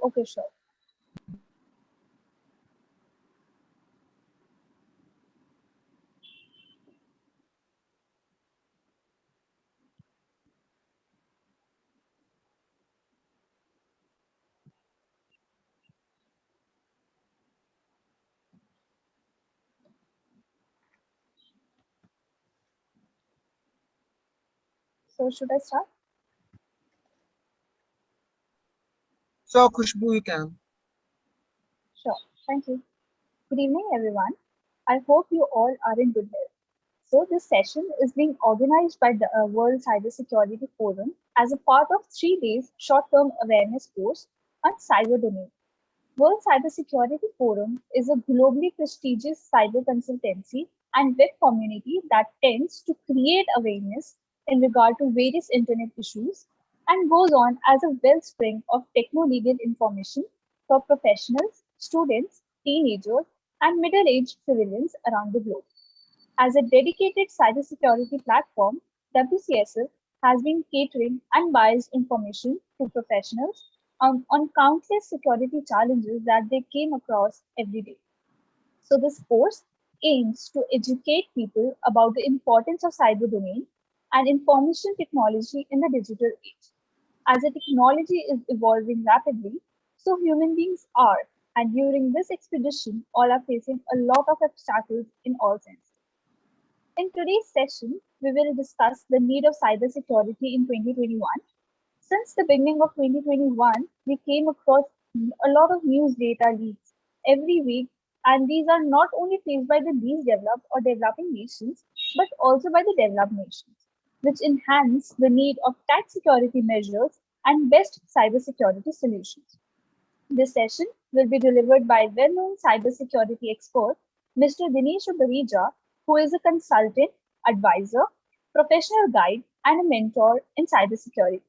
Okay, sure. So should I start? So, Khushbu, you can. Sure. Thank you. Good evening, everyone. I hope you all are in good health. So this session is being organized by the World Cybersecurity Forum as a part of 3 days short-term awareness course on cyber domain. World Cybersecurity Forum is a globally prestigious cyber consultancy and web community that tends to create awareness in regard to various internet issues and goes on as a wellspring of techno-legal information for professionals, students, teenagers, and middle-aged civilians around the globe. As a dedicated cybersecurity platform, WCSF has been catering unbiased information to professionals on countless security challenges that they came across every day. So, this course aims to educate people about the importance of cyber domain and information technology in the digital age. As the technology is evolving rapidly, so human beings are, and during this expedition, all are facing a lot of obstacles in all senses. In today's session, we will discuss the need of cybersecurity in 2021. Since the beginning of 2021, we came across a lot of news data leaks every week, and these are not only faced by the least developed or developing nations, but also by the developed nations, which enhance the need of tight security measures and best cybersecurity solutions. This session will be delivered by well-known cybersecurity expert Mr. Dinesh O Bareja, who is a consultant, advisor, professional guide, and a mentor in cybersecurity.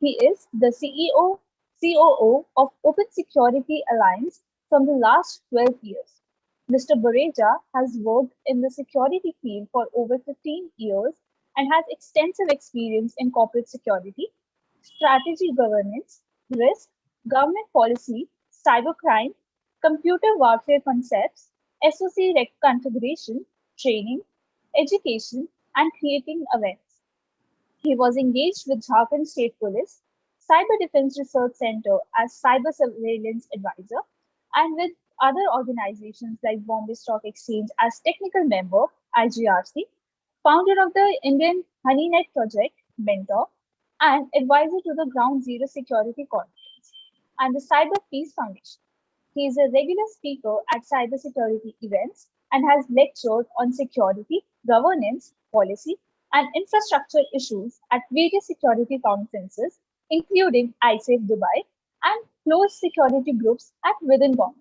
He is the CEO, COO of Open Security Alliance from the last 12 years. Mr. Bareja has worked in the security field for over 15 years and has extensive experience in corporate security, strategy governance, risk, government policy, cybercrime, computer warfare concepts, SOC configuration, training, education, and creating awareness. He was engaged with Jharkhand State Police, Cyber Defense Research Center as Cyber Surveillance Advisor, and with other organizations like Bombay Stock Exchange as technical member, IGRC, founder of the Indian HoneyNet project, mentor, and advisor to the Ground Zero Security Conference and the Cyber Peace Foundation. He is a regular speaker at cybersecurity events and has lectured on security, governance, policy, and infrastructure issues at various security conferences, including ISAFE Dubai and closed security groups at within government.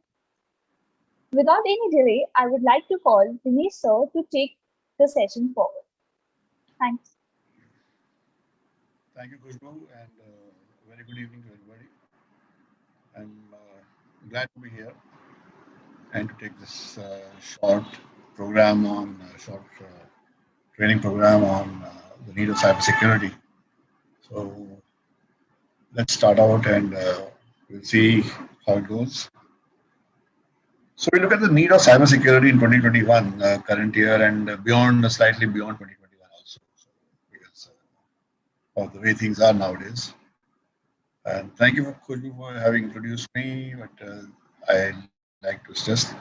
Without any delay, I would like to call Dinesh sir to take the session forward. Thanks. Thank you, Khushbu, and very good evening to everybody. I'm glad to be here and to take this short program on short training program on the need of cybersecurity. So let's start out and we'll see how it goes. So we look at the need of cybersecurity in 2021, current year, and beyond, slightly beyond 2021 also, so, because of the way things are nowadays. And thank you, Khushbu, for having introduced me. But I like to just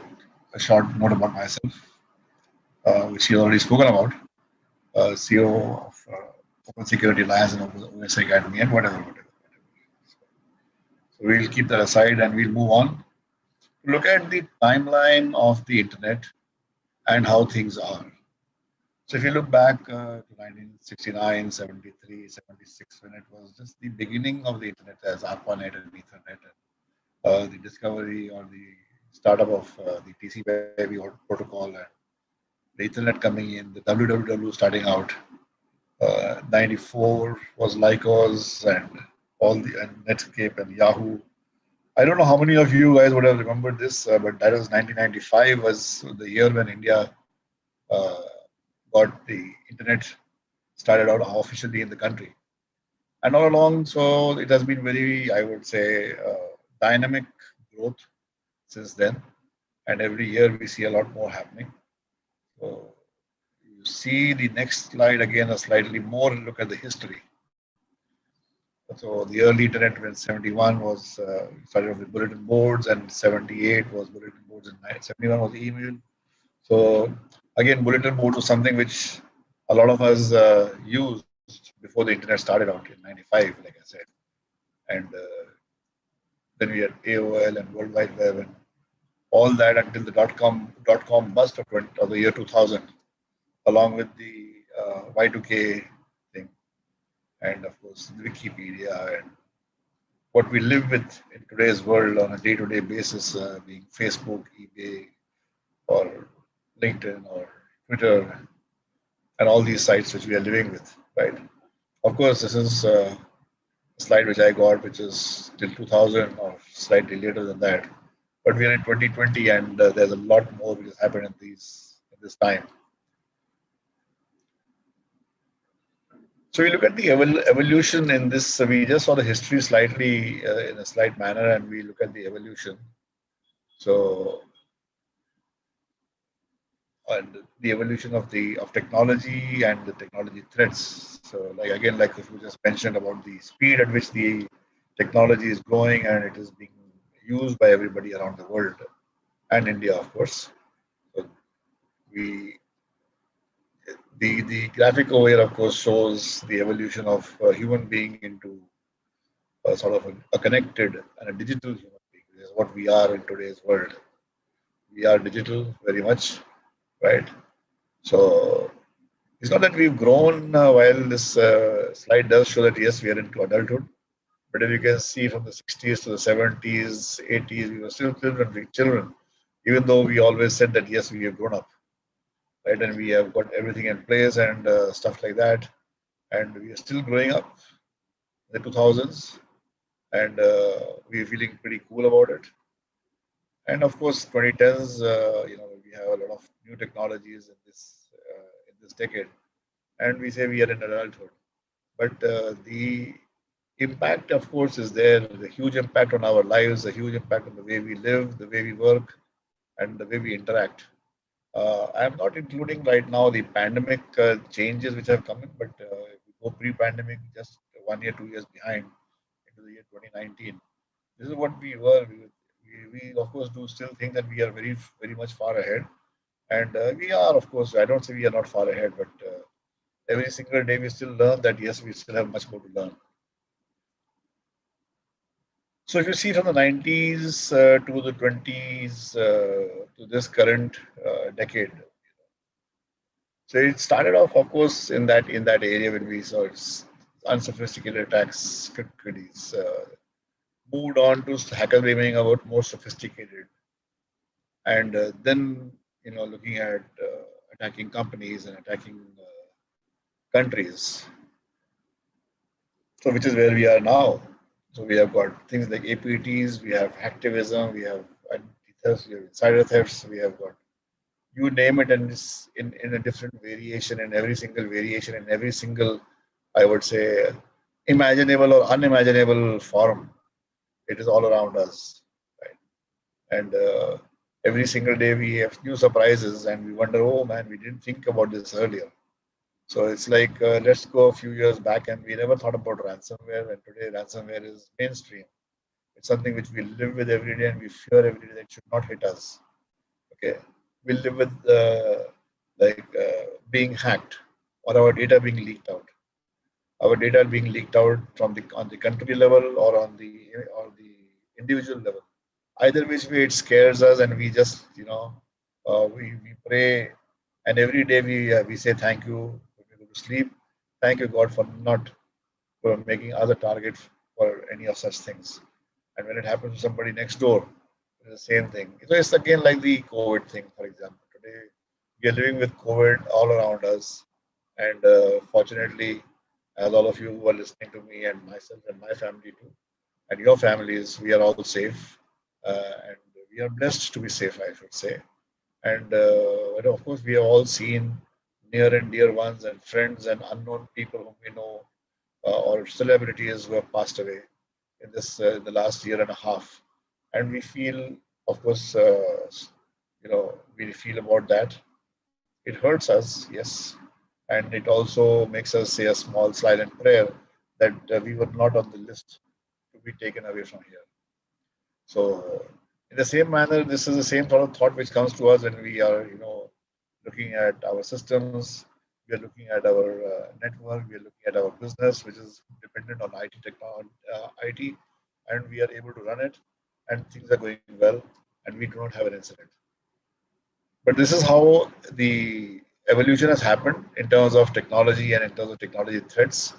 a short note about myself, which you already spoken about, CEO of Open Security Alliance and OS Academy and whatever. So we'll keep that aside and we'll move on. Look at the timeline of the internet and how things are. So if you look back to 1969, 73, 76, when it was just the beginning of the internet as ARPANET and Ethernet, and the discovery or the startup of the TCP/IP protocol and the Ethernet coming in, the www starting out. 94 was Lycos and all the and Netscape and Yahoo. I don't know how many of you guys would have remembered this, but that was 1995 was the year when India uh, got the internet started out officially in the country. And all along, so it has been very, I would say, dynamic growth since then, and every year we see a lot more happening. So you see the next slide again, a slightly more look at the history. So the early internet when 71 was started with bulletin boards, and 78 was bulletin boards, and 71 was email. So again, bulletin boards was something which a lot of us used before the internet started out in '95, like I said, and then we had AOL and World Wide Web and all that until the dot com bust of the year 2000, along with the Y2K thing, and of course the Wikipedia and what we live with in today's world on a day-to-day basis, being Facebook, eBay, or LinkedIn, or Twitter, and all these sites which we are living with, right? Of course, this is a slide which I got, which is till 2000 or slightly later than that. But we are in 2020, and there's a lot more which has happened in this time. So we look at the evolution in this. We just saw the history slightly in a slight manner, and we look at the evolution. So and the evolution of technology and the technology threats. So like again, like if you just mentioned about the speed at which the technology is growing and it is being used by everybody around the world and India, of course. So we the graphic over here, of course, shows the evolution of a human being into a sort of a connected and a digital human being. This is what we are in today's world. We are digital very much, right? So it's not that we've grown while this slide does show that yes, we are into adulthood. But if you can see from the 60s to the 70s, 80s, we were still children, even though we always said that yes, we have grown up, right? And we have got everything in place and stuff like that. And we are still growing up in the 2000s, and we're feeling pretty cool about it. And of course, 2010s, we have a lot of new technologies in this decade, and we say we are in adulthood. But the impact, of course, is there. The huge impact on our lives, the huge impact on the way we live, the way we work, and the way we interact. I'm not including right now the pandemic changes which have come in, but if we go pre-pandemic, just 1 year, 2 years behind into the year 2019. This is what we were. We of course do still think that we are very, very much far ahead, and we are, of course. I don't say we are not far ahead, but every single day we still learn that yes, we still have much more to learn. So if you see from the 90s to the 20s to this current decade, so it started off, of course, in that area when we saw its unsophisticated attacks, script kiddies, moved on to hackers becoming about more sophisticated, and then looking at attacking companies and attacking countries. So which is where we are now. So we have got things like APTs, we have hacktivism, we have anti-thefts, we have insider thefts, we have got you name it, and it's in a different variation, and every single variation, and every single, I would say, imaginable or unimaginable form. It is all around us, right? And every single day we have new surprises, and we wonder, oh man, we didn't think about this earlier. So it's like let's go a few years back, and we never thought about ransomware, and today ransomware is mainstream. It's something which we live with every day, and we fear every day that it should not hit us. Okay, we live with being hacked or our data being leaked out. Our data being leaked out from the on the country level or the individual level. Either which way, it scares us, and we just we pray, and every day we say thank you when we go to sleep. Thank you God for making us a target for any of such things. And when it happens to somebody next door, it's the same thing. So it's again like the COVID thing, for example. Today we are living with COVID all around us, and fortunately, as all of you who are listening to me and myself and my family too, and your families, we are all safe, and we are blessed to be safe, I should say. And of course, we have all seen near and dear ones and friends and unknown people whom we know or celebrities who have passed away in the last year and a half. and we feel, of course, we feel about that. It hurts us, yes, and it also makes us say a small silent prayer that we were not on the list to be taken away from here. So, in the same manner, this is the same sort of thought which comes to us when we are, looking at our systems, we are looking at our network, we are looking at our business, which is dependent on IT technology, IT, and we are able to run it, and things are going well, and we do not have an incident. But this is how the evolution has happened in terms of technology and in terms of technology threats,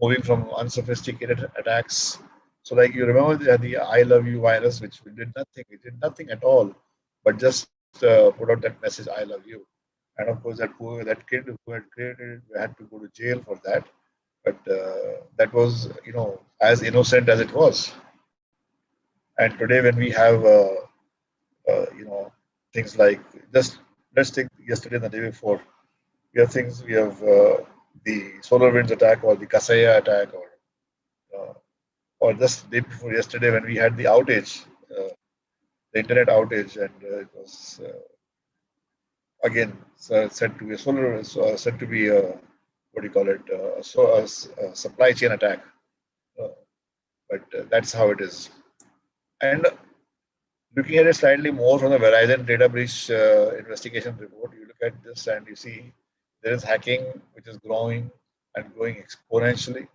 moving from unsophisticated attacks. So, like you remember the "I love you" virus, which did nothing. It did nothing at all, but just put out that message "I love you." And of course, that kid who had created it had to go to jail for that. But that was, as innocent as it was. And today, when we have things like, just let's take yesterday and the day before, we have things, we have the solar winds attack or the Kasaya attack, uh, or just the day before yesterday when we had the outage, the internet outage, and it was again said to be a said to be a, what do you call it, a supply chain attack. uh, but that's how it is. And looking at it slightly more from the Verizon data breach investigation report, you look at this and you see there is hacking which is growing and growing exponentially.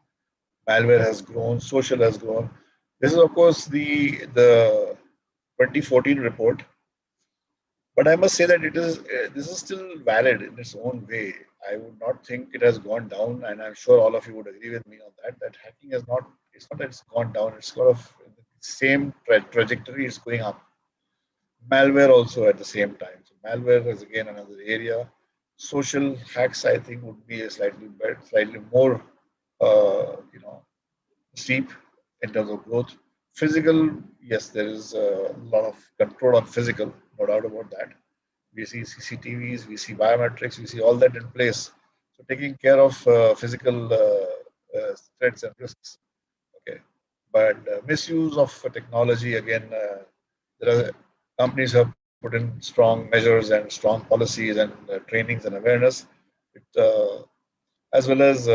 Malware has grown, social has grown. This is, of course, the 2014 report, but I must say that it is this is still valid in its own way. I would not think it has gone down, and I'm sure all of you would agree with me on that. That hacking has not. It's not that it's gone down. It's sort of the same trajectory is going up. Malware also at the same time. So malware is again another area. Social hacks, I think, would be a slightly better, slightly more, steep in terms of growth. Physical, yes, there is a lot of control on physical, no doubt about that. We see CCTVs, we see biometrics, we see all that in place. So taking care of physical threats and risks. Okay, but misuse of technology again. There are companies who have put in strong measures and strong policies and trainings and awareness, as well as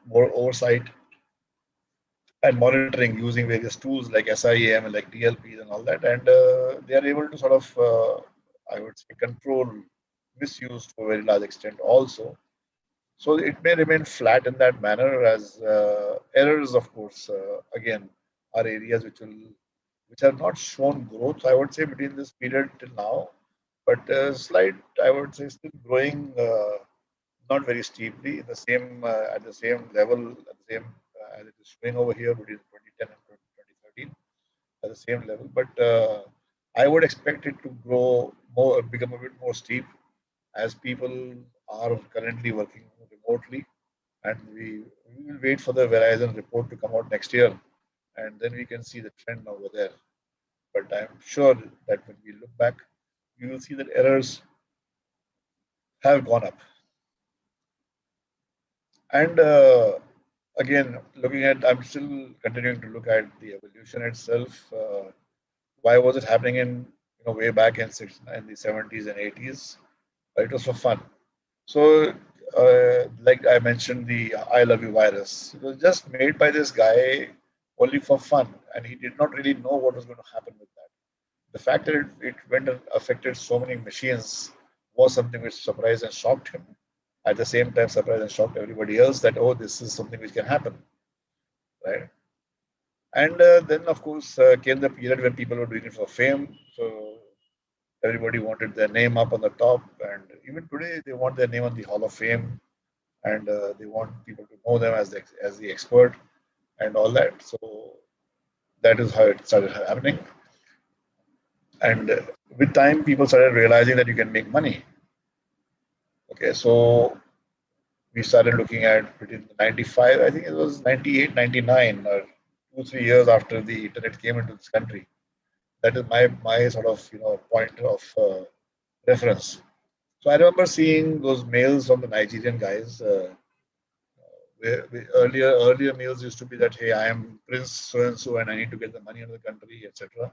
more oversight and monitoring using various tools like SIEM and like DLPs and all that, and they are able to sort of, I would say, control misuse to a very large extent also. So it may remain flat in that manner, as errors, of course, again, are areas which have not shown growth, I would say, between this period till now, but slight, I would say, still growing, not very steeply, in the same at the same level, at the same as it is showing over here between 2010 and 2013, at the same level. But I would expect it to grow more, become a bit more steep, as people are currently working remotely, and we will wait for the Verizon report to come out next year, and then we can see the trend over there. But I'm sure that when we look back, we will see that errors have gone up. And again, looking at, I'm still continuing to look at the evolution itself. Why was it happening in, way back in the 70s and 80s? It was for fun. So, like I mentioned, the "I love you" virus. It was just made by this guy only for fun, and he did not really know what was going to happen with that. The fact that it went and affected so many machines was something which surprised and shocked him. At the same time, surprised and shocked everybody else that, oh, this is something which can happen, right? And then, of course, came the period when people were doing it for fame. So everybody wanted their name up on the top, and even today they want their name on the Hall of Fame, and they want people to know them as the expert and all that. So that is how it started happening. And with time, people started realizing that you can make money. Okay, so we started looking at between 95, I think it was 98, 99, or 2, 3 years after the internet came into this country. That is my sort of point of reference. So I remember seeing those mails from the Nigerian guys. Where earlier mails used to be that, hey, I am Prince so and so and I need to get the money out of the country, etc.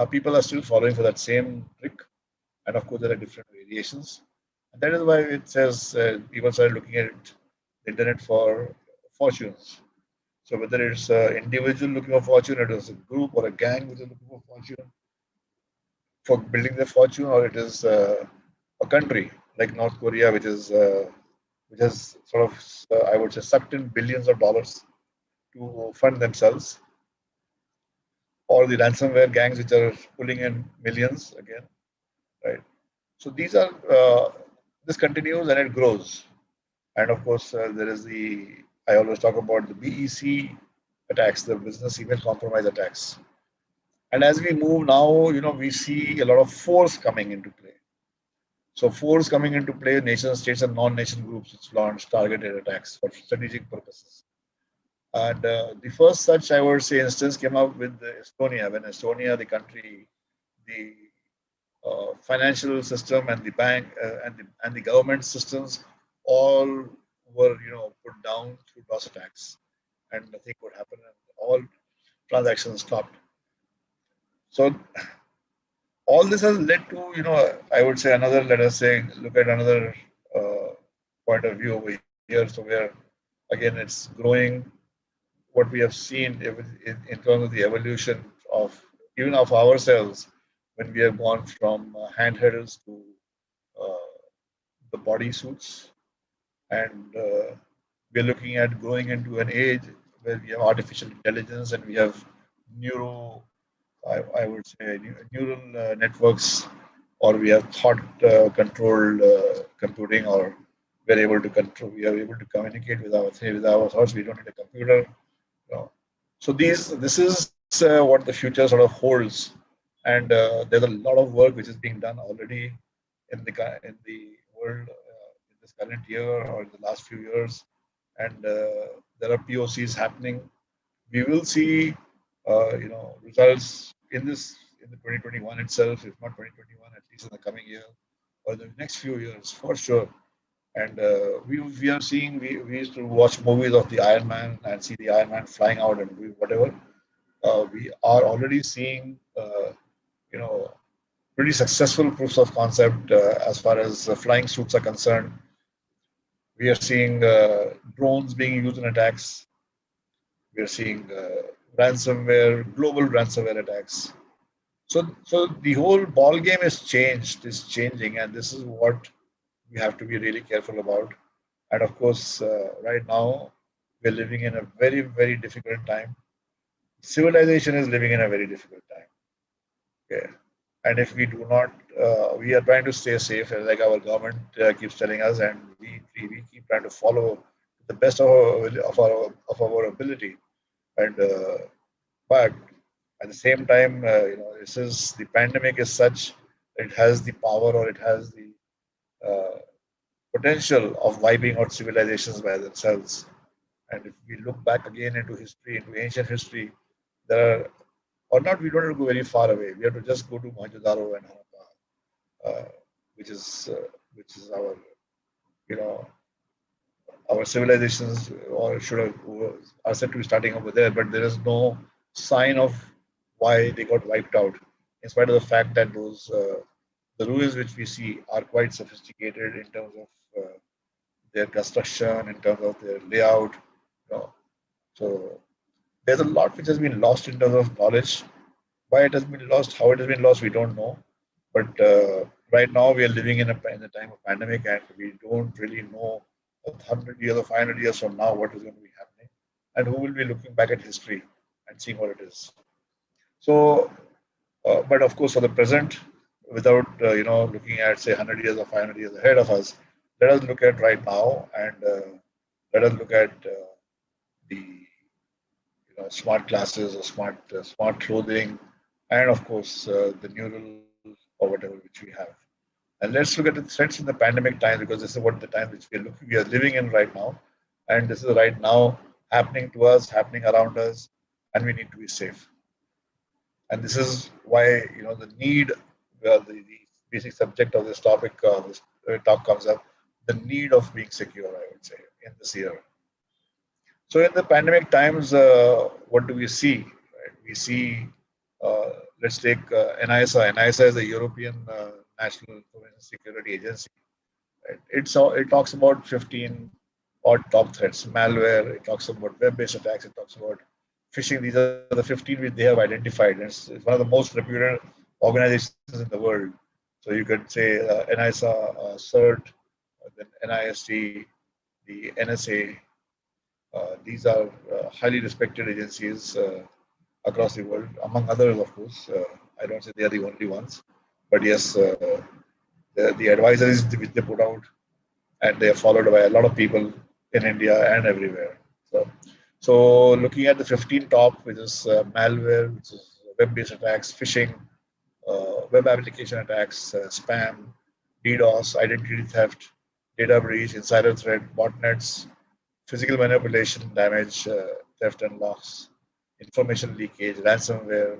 People are still following for that same trick, and of course there are different variations. And that is why it says people started looking at the internet for fortunes. So whether it's an individual looking for fortune, it is a group or a gang which is looking for fortune, for building their fortune, or it is a country like North Korea, which has sort of, I would say, sucked in billions of dollars to fund themselves, or the ransomware gangs which are pulling in millions again, right? So these are this continues and it grows, and of course there is the, I always talk about the BEC attacks, the business email compromise attacks, and as we move now, we see a lot of force coming into play. So force coming into play, nation states and non-nation groups which launch targeted attacks for strategic purposes. And the first such, I would say, instance came up with Estonia, when Estonia, the country, the financial system and the bank and the government systems all were, put down through DOS attacks, and nothing could happen, and all transactions stopped. So all this has led to, I would say, another, let us say, look at another uh, point of view over here. So where again it's growing, what we have seen in terms of the evolution of even of ourselves, when we have gone from handhelds to uh, the body suits, and we're looking at going into an age where we have artificial intelligence and we have neuro, I would say, neural networks, or we have thought controlled computing, or we're able to control, we are able to communicate with our thoughts. We don't need a computer. know. So this is what the future sort of holds, and there's a lot of work which is being done already in the world in this current year or in the last few years, and there are POCs happening. We will see, results in the 2021 itself, if not 2021, at least in the coming year or the next few years for sure. And we are seeing, we used to watch movies of the Iron Man and see the Iron Man flying out and doing whatever. We are already seeing, you know, pretty successful proofs of concept as far as flying suits are concerned. We are seeing drones being used in attacks. We are seeing global ransomware attacks. So the whole ball game is changing, and this is what we have to be really careful about. And of course, right now we're living in a very, very difficult time. Civilization is living in a very difficult time. Okay. And if we do not, we are trying to stay safe, like our government keeps telling us, and we keep trying to follow the best of our ability. And but at the same time, this is the pandemic is such that it has the power, or it has the uh, potential of wiping out civilizations by themselves. And if we look back again into history, into ancient history, there are, or not, we don't have to go very far away. We have to just go to Mohenjo-daro and Harappa, which is our, you know, our civilizations, or should have, are said to be starting over there, but there is no sign of why they got wiped out, in spite of the fact that those the ruins which we see are quite sophisticated in terms of their construction, in terms of their layout. You know. So there's a lot which has been lost in terms of knowledge. Why it has been lost, how it has been lost, we don't know. But right now we are living in a time of pandemic, and we don't really know 100 years or 500 years from now what is going to be happening, and who will be looking back at history and seeing what it is. So, but of course, for the present, without looking at say 100 years or 500 years ahead of us, let us look at right now, and let us look at the smart glasses, or smart clothing, and of course the neural or whatever which we have. And let's look at the threats in the pandemic time, because this is what the time which we are living in right now, and this is right now happening to us, happening around us, and we need to be safe. And this is why the need, the basic subject of this topic, this talk comes up, the need of being secure, I would say, in this year. So in the pandemic times, what do we see? Right? We see let's take NISA. NISA is the European National Information Security Agency. Right? It talks about 15 odd top threats, malware. It talks about web-based attacks. It talks about phishing. These are the 15 which they have identified. And it's one of the most reputed organizations in the world. So you could say NISA, CERT, then NIST, the NSA. These are highly respected agencies across the world, among others, of course. I don't say they are the only ones, but yes, the advisories which they put out, and they are followed by a lot of people in India and everywhere. So looking at the 15 top, which is malware, which is web-based attacks, phishing, web application attacks, spam, DDoS, identity theft, data breach, insider threat, botnets, physical manipulation, damage, theft and loss, information leakage, ransomware,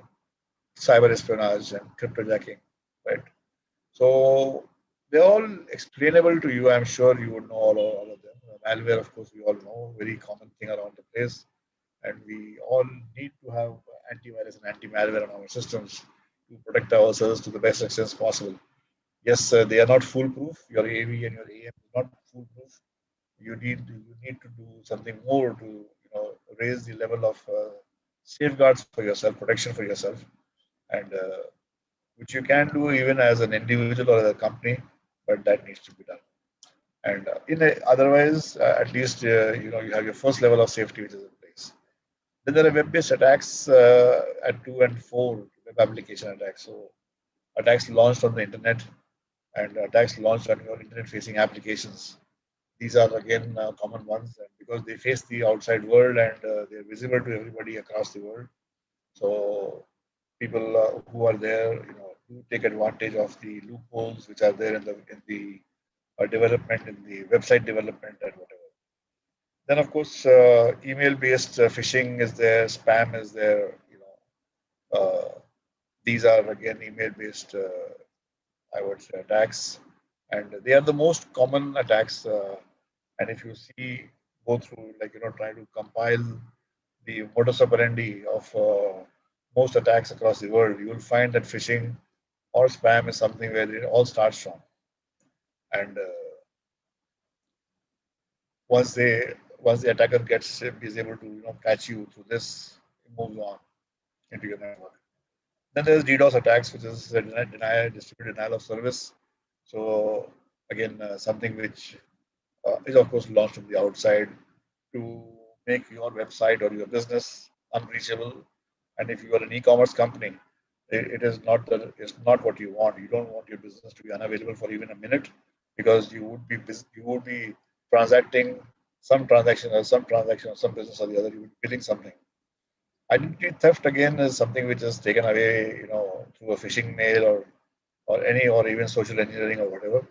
cyber espionage, and cryptojacking, right? So they're all explainable to you. I'm sure you would know all of them. Malware, of course, we all know, very common thing around the place, and we all need to have antivirus and anti-malware on our systems to protect ourselves to the best extent possible. Yes, they are not foolproof. Your AV and your AM is not foolproof. You need to do something more to raise the level of safeguards for yourself, protection for yourself, and which you can do even as an individual or as a company, but that needs to be done. And otherwise, at least you have your first level of safety which is in place. Then there are web-based attacks at 2 and 4, web application attacks. So attacks launched on the internet and attacks launched on your internet-facing applications. These are again common ones, and because they face the outside world and they're visible to everybody across the world. So people who are there, do take advantage of the loopholes which are there in the development, in the website development and whatever. Then of course, email-based phishing is there, spam is there. These are again email-based, I would say, attacks, and they are the most common attacks. And if you see, go through, like try to compile the modus operandi of most attacks across the world, you will find that phishing or spam is something where it all starts from. And once they once the attacker gets is able to catch you through this, it moves on into your network. Then there's DDoS attacks, which is distributed denial of service. So again, something which is of course launched from the outside to make your website or your business unreachable. And if you are an e-commerce company, it is it's not what you want. You don't want your business to be unavailable for even a minute, because you would be transacting some business or the other. You would be billing something. Identity theft again is something which is taken away, through a phishing mail or even social engineering or whatever.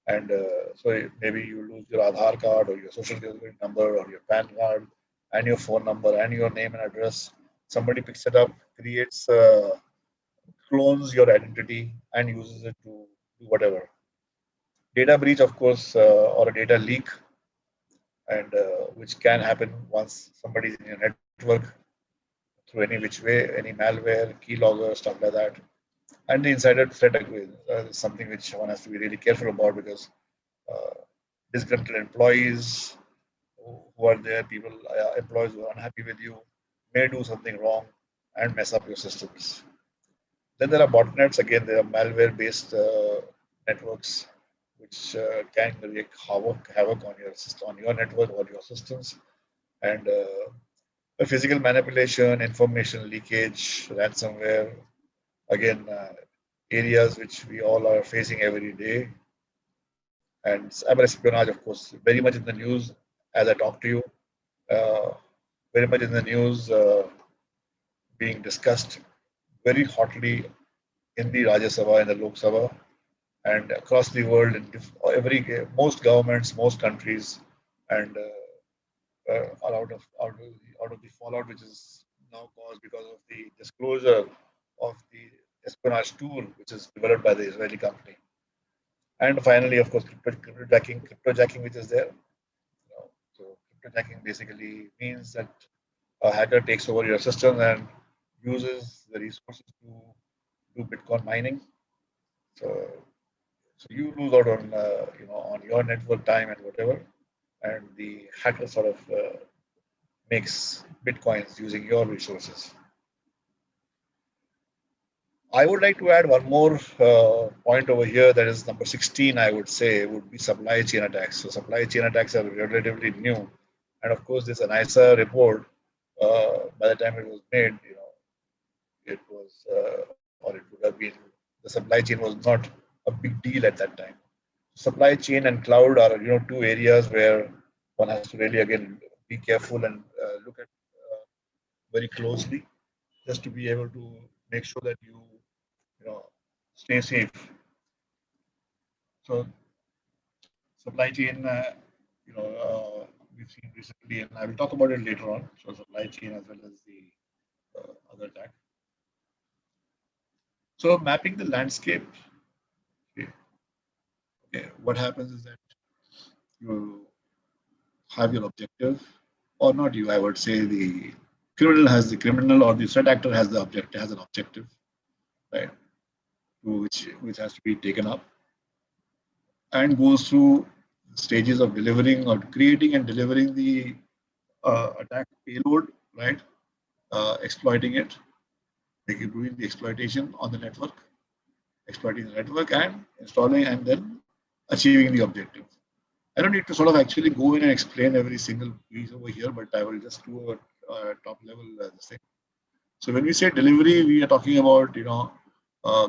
And so maybe you lose your Aadhaar card or your social security number or your PAN card and your phone number and your name and address. Somebody picks it up, creates, clones your identity and uses it to do whatever. Data breach, of course, or a data leak, and which can happen once somebody is in your network through any which way, any malware, keylogger, stuff like that. And the insider threat is something which one has to be really careful about, because uh, disgruntled employees who are there, employees who are unhappy with you, may do something wrong and mess up your systems. Then there are botnets. Again, there are malware-based networks which can wreak havoc on your system, on your network or your systems, and physical manipulation, information leakage, ransomware. Again, areas which we all are facing every day, and cyber espionage, of course, very much in the news as I talk to you. Uh, Very much in the news, being discussed very hotly in the Rajya Sabha, in the Lok Sabha, and across the world, in most governments, most countries, and are out of the fallout which is now caused because of the disclosure of the espionage tool which is developed by the Israeli company. And finally, of course, cryptojacking, which is there. So cryptojacking basically means that a hacker takes over your system and uses the resources to do Bitcoin mining. So, so you lose out on on your network time and whatever, and the hacker sort of makes Bitcoins using your resources. I would like to add one more point over here. That is number 16. I would say would be supply chain attacks. So supply chain attacks are relatively new, and of course, this ANISA report. By the time it was made, it was or it would have been the supply chain was not a big deal at that time. Supply chain and cloud are two areas where one has to really again be careful and look at very closely just to be able to make sure that you know stay safe. So supply chain, we've seen recently, and I will talk about it later on. So supply chain as well as the other attack. So mapping the landscape. Okay, what happens is that you have your objective, or not you. I would say the criminal or the threat actor has the objective has an objective, right? Which has to be taken up and goes through stages of delivering or creating and delivering the attack payload, right? Exploiting it, doing the exploitation on the network, exploiting the network and installing and then achieving the objective. I don't need to sort of actually go in and explain every single piece over here, but I will just do a top level this thing. So when we say delivery, we are talking about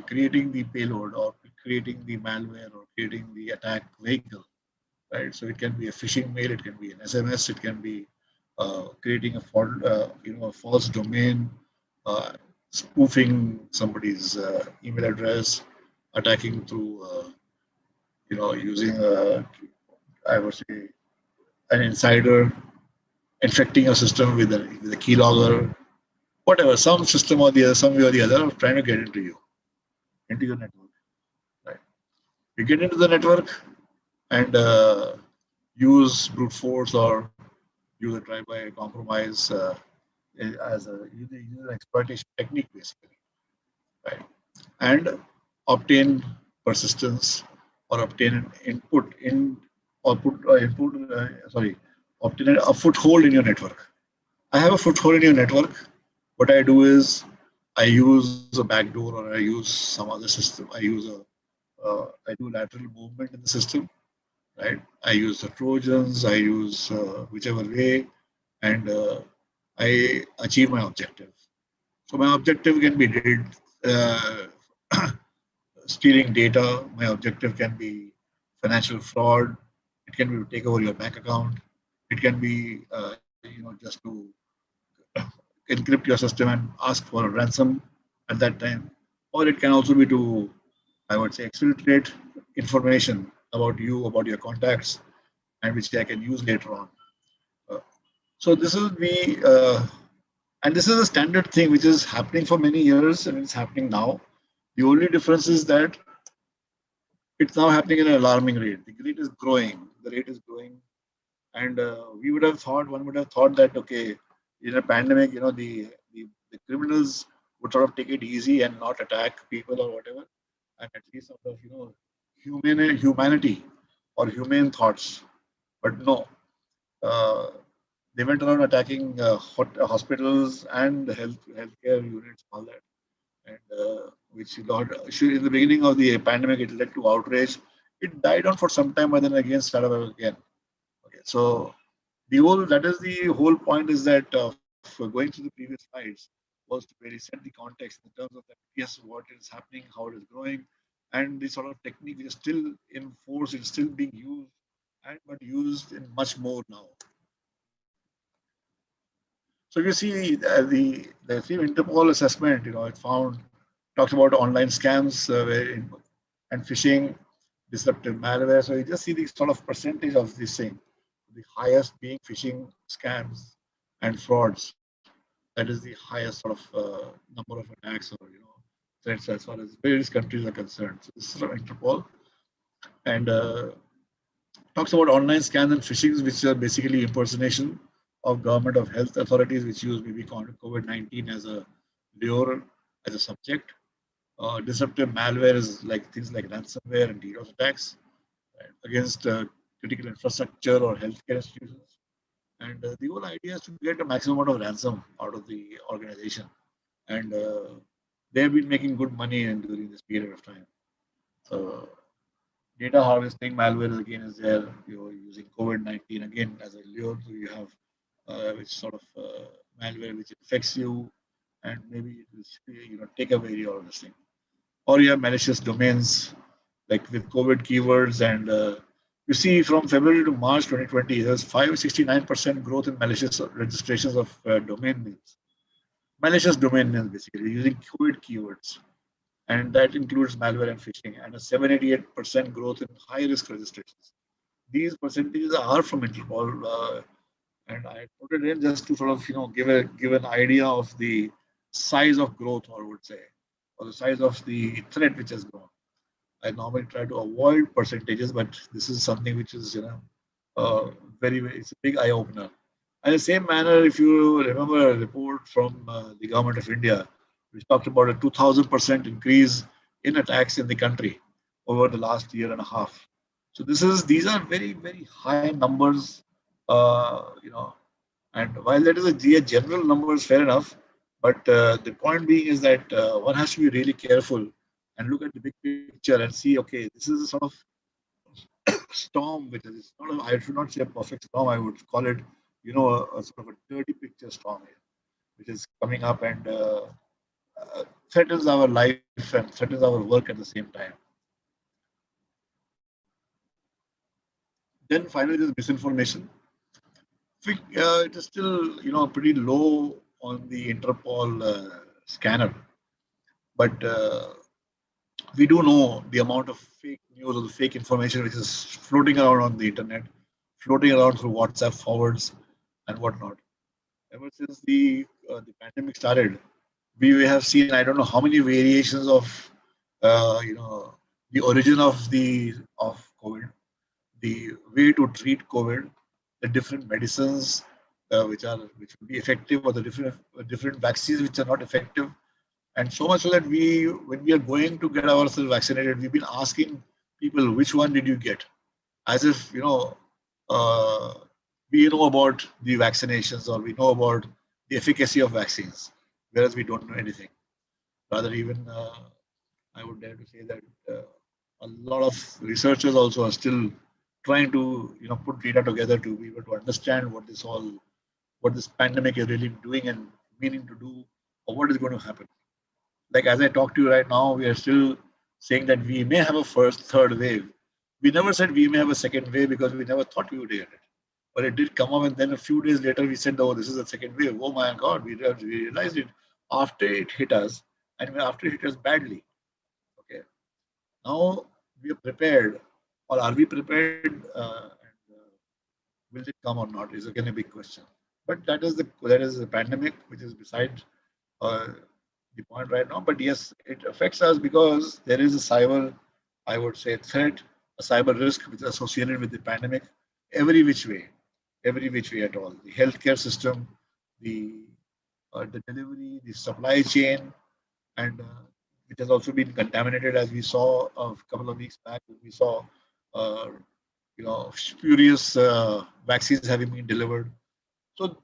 creating the payload or creating the malware or creating the attack vehicle, right? So it can be a phishing mail, it can be an SMS, it can be creating a false domain, uh, spoofing somebody's email address, attacking through using I would say an insider, infecting a system with a keylogger, whatever, some system or the other, some way or the other, of trying to get into your network. Right? You get into the network and use brute force or use a drive-by compromise as use an exploitation technique, basically, right? And obtain persistence or obtain an input in or put input. Sorry, obtain a foothold in your network. I have a foothold in your network. What I do is I use a backdoor or I use some other system. I do lateral movement in the system, right? I use the Trojans. I use whichever way, and I achieve my objective. So my objective can be uh, stealing data. My objective can be financial fraud. It can be to take over your bank account. It can be just to encrypt your system and ask for a ransom at that time. Or it can also be to, I would say, exfiltrate information about you, about your contacts, and which I can use later on. Uh, so this is and this is a standard thing which is happening for many years and it's happening now. The only difference is that it's now happening at an alarming rate. The rate is growing. The rate is growing, and one would have thought that okay, in a pandemic, the criminals would sort of take it easy and not attack people or whatever, and at least sort of humanity or humane thoughts. But no, uh, they went around attacking hospitals and healthcare units, all that, and which got in the beginning of the pandemic, it led to outrage. It died down for some time, but then again started up again. Okay, so that is the whole point is that for going through the previous slides was to really set the context in terms of that yes, what is happening, how it is growing, and the sort of technique is still in force, it's still being used, and but used in much more now. So you see the same Interpol assessment, it found talks about online scams and phishing, disruptive malware. So you just see the sort of percentage of this thing, the highest being phishing scams and frauds. That is the highest sort of number of attacks or threats as far as various countries are concerned. So this is from Interpol and talks about online scams and phishing, which are basically impersonation of government of health authorities, which use maybe COVID-19 as a lure, as a subject. disruptive malware is like things like ransomware and DDoS attacks, right, against critical infrastructure or healthcare institutions. And the whole idea is to get a maximum amount of ransom out of the organization. And they have been making good money during this period of time. So data harvesting malware again is there. You're using COVID-19 again as a lure. So you have which sort of malware which infects you, and maybe it will take away your this thing. Or you have malicious domains like with COVID keywords. And you see from February to March 2020, there's 569% growth in malicious registrations of domain names. Malicious domain names basically using COVID keywords. And that includes malware and phishing, and a 788% growth in high risk registrations. These percentages are from Interpol, and I put it in just to sort of give an idea of the size of growth, or I would say, or the size of the threat which has grown. I normally try to avoid percentages, but this is something which is very, it's a big eye opener. In the same manner, if you remember a report from the government of India, which talked about a 2,000% increase in attacks in the country over the last year and a half. So these are very, very high numbers, and while that is a general numbers, fair enough. But the point being is that one has to be really careful and look at the big picture and see, okay, this is a sort of storm, which is not I should not say a perfect storm. I would call it, a sort of a dirty picture storm here, which is coming up and threatens our life and threatens our work at the same time. Then finally, there's misinformation. It is still, pretty low on the Interpol scanner, but we do know the amount of fake news or the fake information which is floating around on the internet, floating around through WhatsApp forwards and whatnot. Ever since the pandemic started, we have seen, I don't know how many variations of the origin of COVID, the way to treat COVID, the different medicines which would be effective, or the different vaccines which are not effective. And so much so that when we are going to get ourselves vaccinated, we've been asking people, which one did you get? As if, uh, we know about the vaccinations, or we know about the efficacy of vaccines, whereas we don't know anything. Rather, even I would dare to say that a lot of researchers also are still trying to, put data together to be able to understand what this pandemic is really doing and meaning to do, or what is going to happen. Like as I talk to you right now, we are still saying that we may have a third wave. We never said we may have a second wave because we never thought we would get it. But it did come up, and then a few days later we said, "Oh, this is a second wave." Oh my God, we realized it after it hit us, and after it hit us badly. Okay, now we are prepared, or are we prepared? And will it come or not? Is again a big question. But that is the pandemic, which is beside uh, the point right now. But yes, it affects us because there is a cyber, I would say, threat, a cyber risk which is associated with the pandemic, every which way, every which way at all. The healthcare system, the the delivery, the supply chain, and which has also been contaminated, as we saw a couple of weeks back. We saw, uh, spurious vaccines having been delivered. So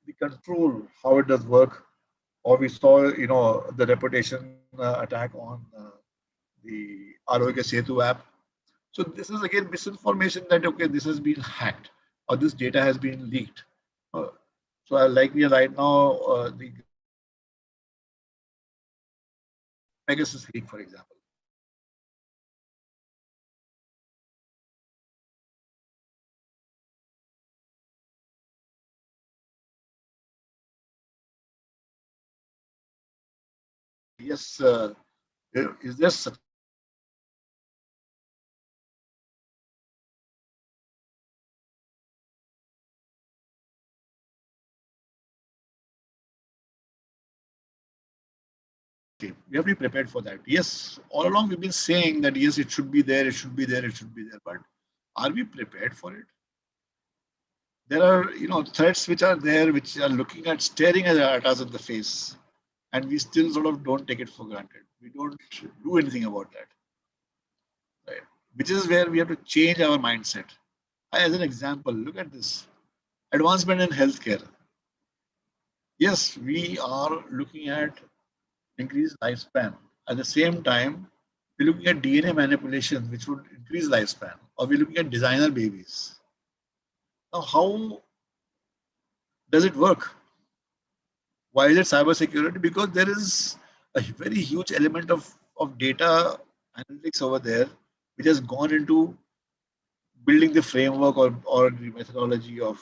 the control, how it does work, or we saw, the reputation attack on the Arogya Setu app. So this is again misinformation that, okay, this has been hacked, or this data has been leaked. Uh, so like we are right now, the Pegasus leak, for example. Yes, is there such we have to be prepared for that. Yes, all along we've been saying that yes, it should be there, it should be there, it should be there. But are we prepared for it? There are, threats which are there, which are looking at staring at us in the face, and we still sort of don't take it for granted. We don't do anything about that, right? Which is where we have to change our mindset. As an example, look at this advancement in healthcare. Yes, we are looking at increased lifespan. At the same time, we're looking at DNA manipulation, which would increase lifespan, or we're looking at designer babies. Now, how does it work? Why is it cybersecurity? Because there is a very huge element of data analytics over there, which has gone into building the framework or the methodology of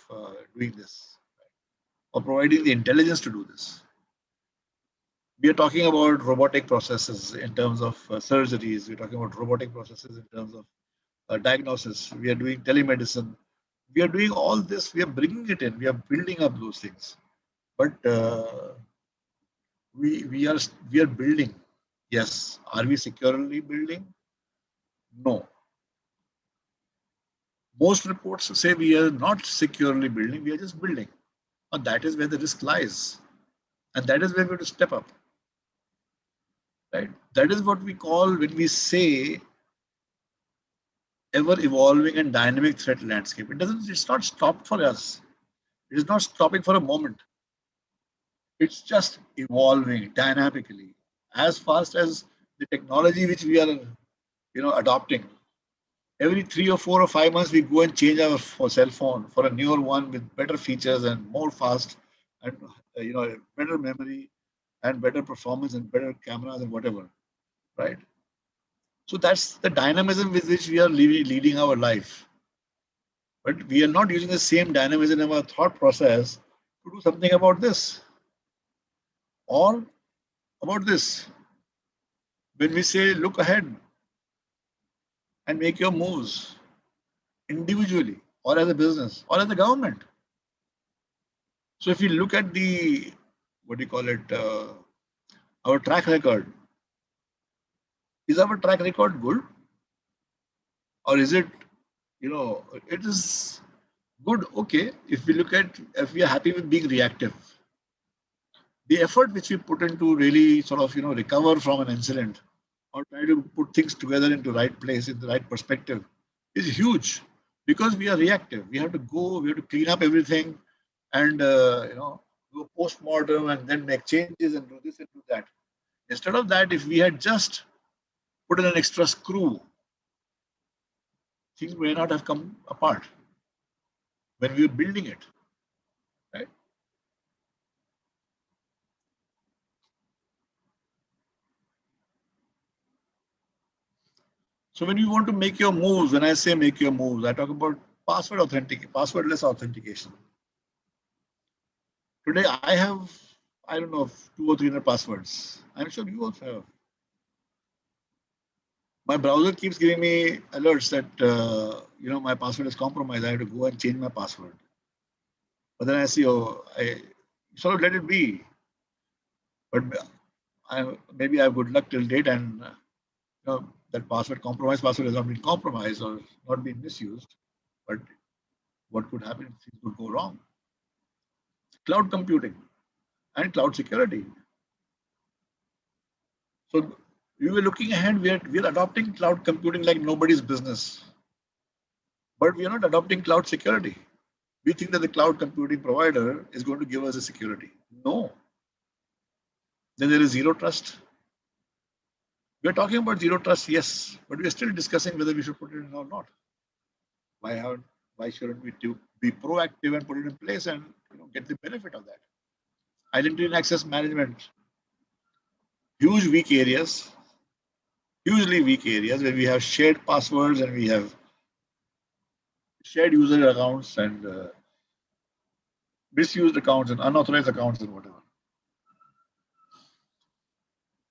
doing this, or providing the intelligence to do this. We are talking about robotic processes in terms of surgeries. We're talking about robotic processes in terms of diagnosis. We are doing telemedicine. We are doing all this. We are bringing it in. We are building up those things. But we are building. Yes. Are we securely building? No. Most reports say we are not securely building. We are just building. And that is where the risk lies. And that is where we have to step up. Right. That is what we call when we say ever evolving and dynamic threat landscape. It's not stopped for us. It is not stopping for a moment. It's just evolving dynamically as fast as the technology which we are, adopting. Every 3 or 4 or 5 months, we go and change our cell phone for a newer one with better features and more fast and, better memory and better performance and better cameras and whatever, right? So that's the dynamism with which we are leading our life. But we are not using the same dynamism in our thought process to do something about this or about this. When we say look ahead and make your moves individually or as a business or as a government. So if you look at the, what do you call it, our track record, is our track record good? Or is it, it is good, okay, if we are happy with being reactive. The effort which we put into really sort of, recover from an incident or try to put things together into right place, in the right perspective, is huge because we are reactive. We have to go, we have to clean up everything and, do a post-mortem and then make changes and do this and do that. Instead of that, if we had just put in an extra screw, things may not have come apart when we were building it, right? So when you want to make your moves, when I say make your moves, I talk about passwordless authentication. Today I have, I don't know, 200 or 300 passwords. I'm sure you also have. My browser keeps giving me alerts that my password is compromised. I have to go and change my password. But then I see, I sort of let it be. But maybe I have good luck till date, and that compromised password has not been compromised or not been misused. But what could happen? Things could go wrong. Cloud computing and cloud security. So we were looking ahead. We are adopting cloud computing like nobody's business, but we are not adopting cloud security. We think that the cloud computing provider is going to give us a security. No. Then there is zero trust. We are talking about zero trust, yes, but we are still discussing whether we should put it in or not. Why shouldn't we be proactive and put it in place and get the benefit of that? Identity and access management, huge weak areas, hugely weak areas where we have shared passwords and we have shared user accounts and misused accounts and unauthorized accounts and whatever.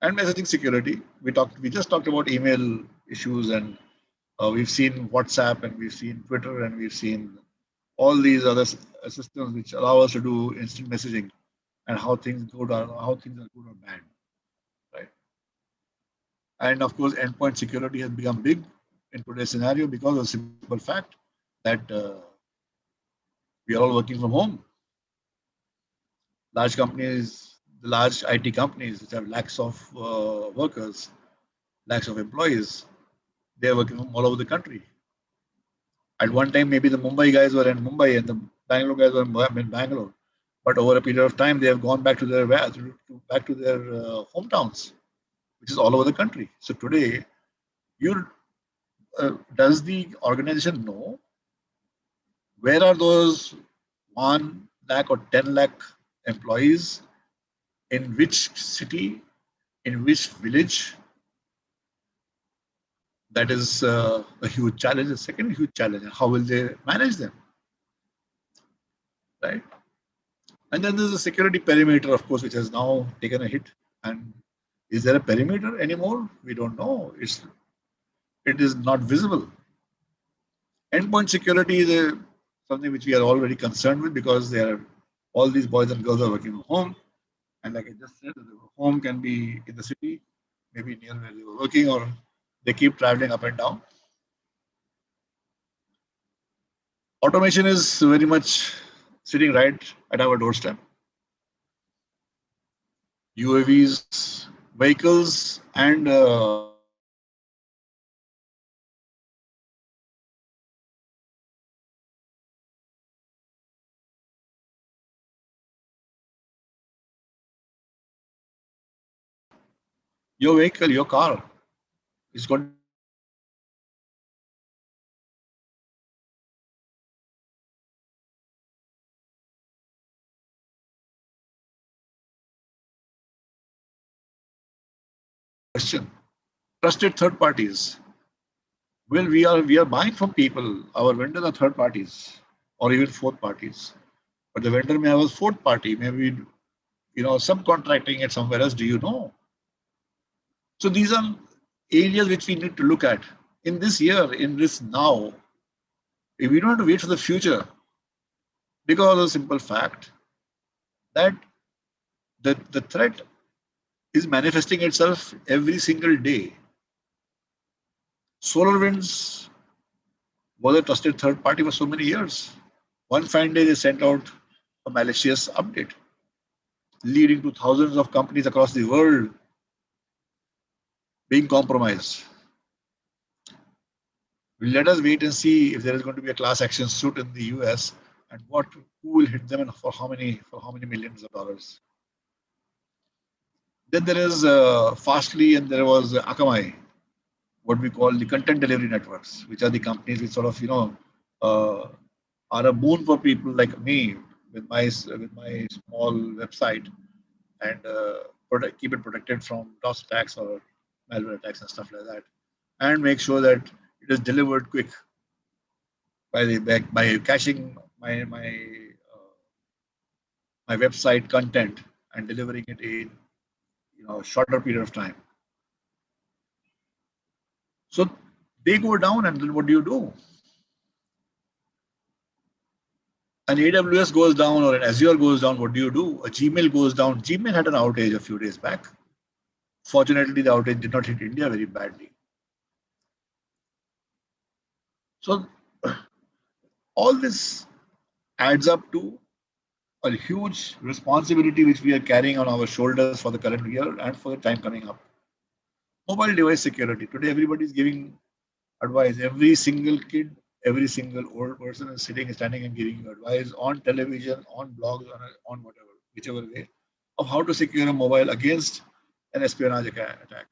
And messaging security, we just talked about email issues, and we've seen WhatsApp and we've seen Twitter and we've seen all these other systems which allow us to do instant messaging and how things are good or bad, right? And of course, endpoint security has become big in today's scenario because of the simple fact that we are all working from home. Large companies, the large IT companies which have lakhs of workers, lakhs of employees, they are working all over the country. At one time, maybe the Mumbai guys were in Mumbai and the Bangalore guys were in Bangalore. But over a period of time, they have gone back to their hometowns, which is all over the country. So today, you does the organization know where are those 1 lakh or 10 lakh employees, in which city, in which village? That is a huge challenge. The second huge challenge: how will they manage them, right? And then there's a security perimeter, of course, which has now taken a hit. And is there a perimeter anymore? We don't know. It is not visible. Endpoint security is something which we are already concerned with because all these boys and girls are working from home. And like I just said, the home can be in the city, maybe near where they were working, or they keep traveling up and down. Automation is very much sitting right at our doorstep. UAVs, vehicles, and your vehicle, your car is going to be automated. Question: trusted third parties. Well, we are buying from people. Our vendors are third parties or even fourth parties. But the vendor may have a fourth party, maybe subcontracting it somewhere else. Do you know? So these are areas which we need to look at in this year, in this now. We don't have to wait for the future because of the simple fact that the threat is manifesting itself every single day. SolarWinds was a trusted third party for so many years. One fine day, they sent out a malicious update, leading to thousands of companies across the world being compromised. Let us wait and see if there is going to be a class action suit in the US and who will hit them and for how many millions of dollars. Then there is Fastly and there was Akamai, what we call the content delivery networks, which are the companies which sort of uh, are a boon for people like me with my small website and keep it protected from DOS attacks or malware attacks and stuff like that, and make sure that it is delivered quick by caching my website content and delivering it in a shorter period of time. So they go down, and then what do you do? An AWS goes down or an Azure goes down. What do you do? A Gmail goes down. Gmail had an outage a few days back. Fortunately, the outage did not hit India very badly. So all this adds up to a huge responsibility which we are carrying on our shoulders for the current year and for the time coming up. Mobile device security. Today, everybody is giving advice. Every single kid, every single old person is standing and giving you advice on television, on blogs, on whatever, whichever way, of how to secure a mobile against an espionage attack.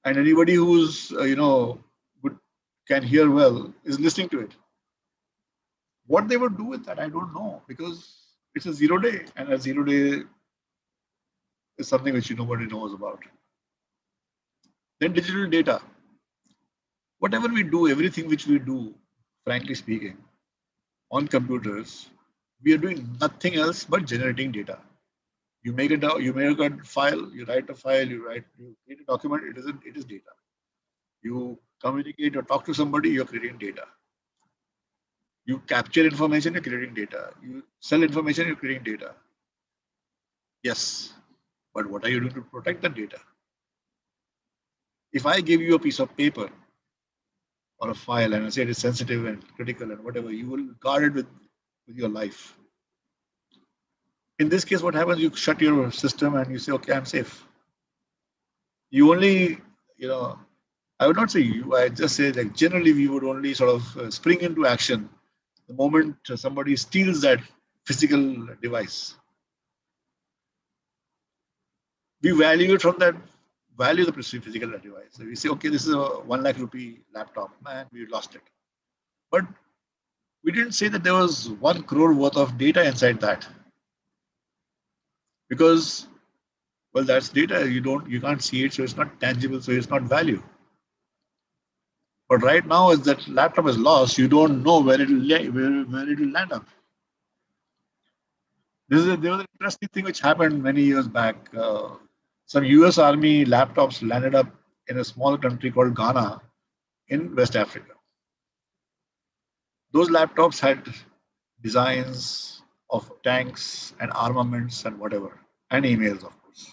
And anybody who's good, can hear well is listening to it. What they would do with that, I don't know, because it's a 0 day, and a 0 day is something which nobody knows about. Then digital data. Whatever we do, everything which we do, frankly speaking, on computers, we are doing nothing else but generating data. You make a file, you write a file, you create a document. It is data. You communicate or talk to somebody, you're creating data. You capture information, you're creating data. You sell information, you're creating data. Yes, but what are you doing to protect the data? If I give you a piece of paper or a file and I say it is sensitive and critical and whatever, you will guard it with your life. In this case, what happens? You shut your system and you say, okay, I'm safe. You only, you know, I would not say you, I just say like generally we would only sort of spring into action the moment somebody steals that physical device. We value it from that value the physical device. So we say, okay, this is a 1 lakh rupee laptop, man, we lost it. But we didn't say that there was 1 crore worth of data inside that because, well, that's data. You can't see it, so it's not tangible, so it's not value. But right now, as that laptop is lost, you don't know where it will land up. There was an interesting thing which happened many years back. Some US Army laptops landed up in a small country called Ghana in West Africa. Those laptops had designs of tanks and armaments and whatever, and emails, of course.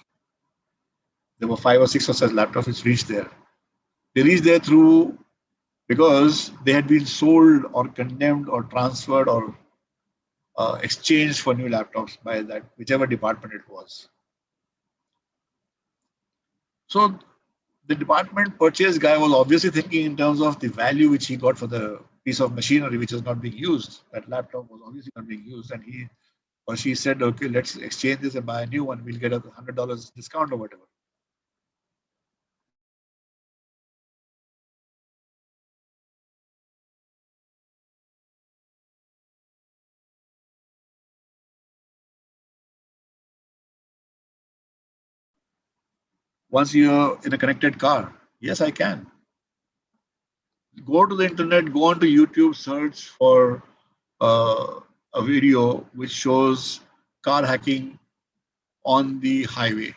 There were 5 or 6 of such laptops which reached there. They reached there through because they had been sold or condemned or transferred or exchanged for new laptops by that whichever department it was. So the department purchase guy was obviously thinking in terms of the value which he got for the piece of machinery which is not being used. That laptop was obviously not being used, and he or she said, "Okay, let's exchange this and buy a new one. We'll get $100 discount or whatever." Once you're in a connected car, yes, I can go to the internet, go onto YouTube, search for uh, a video which shows car hacking on the highway.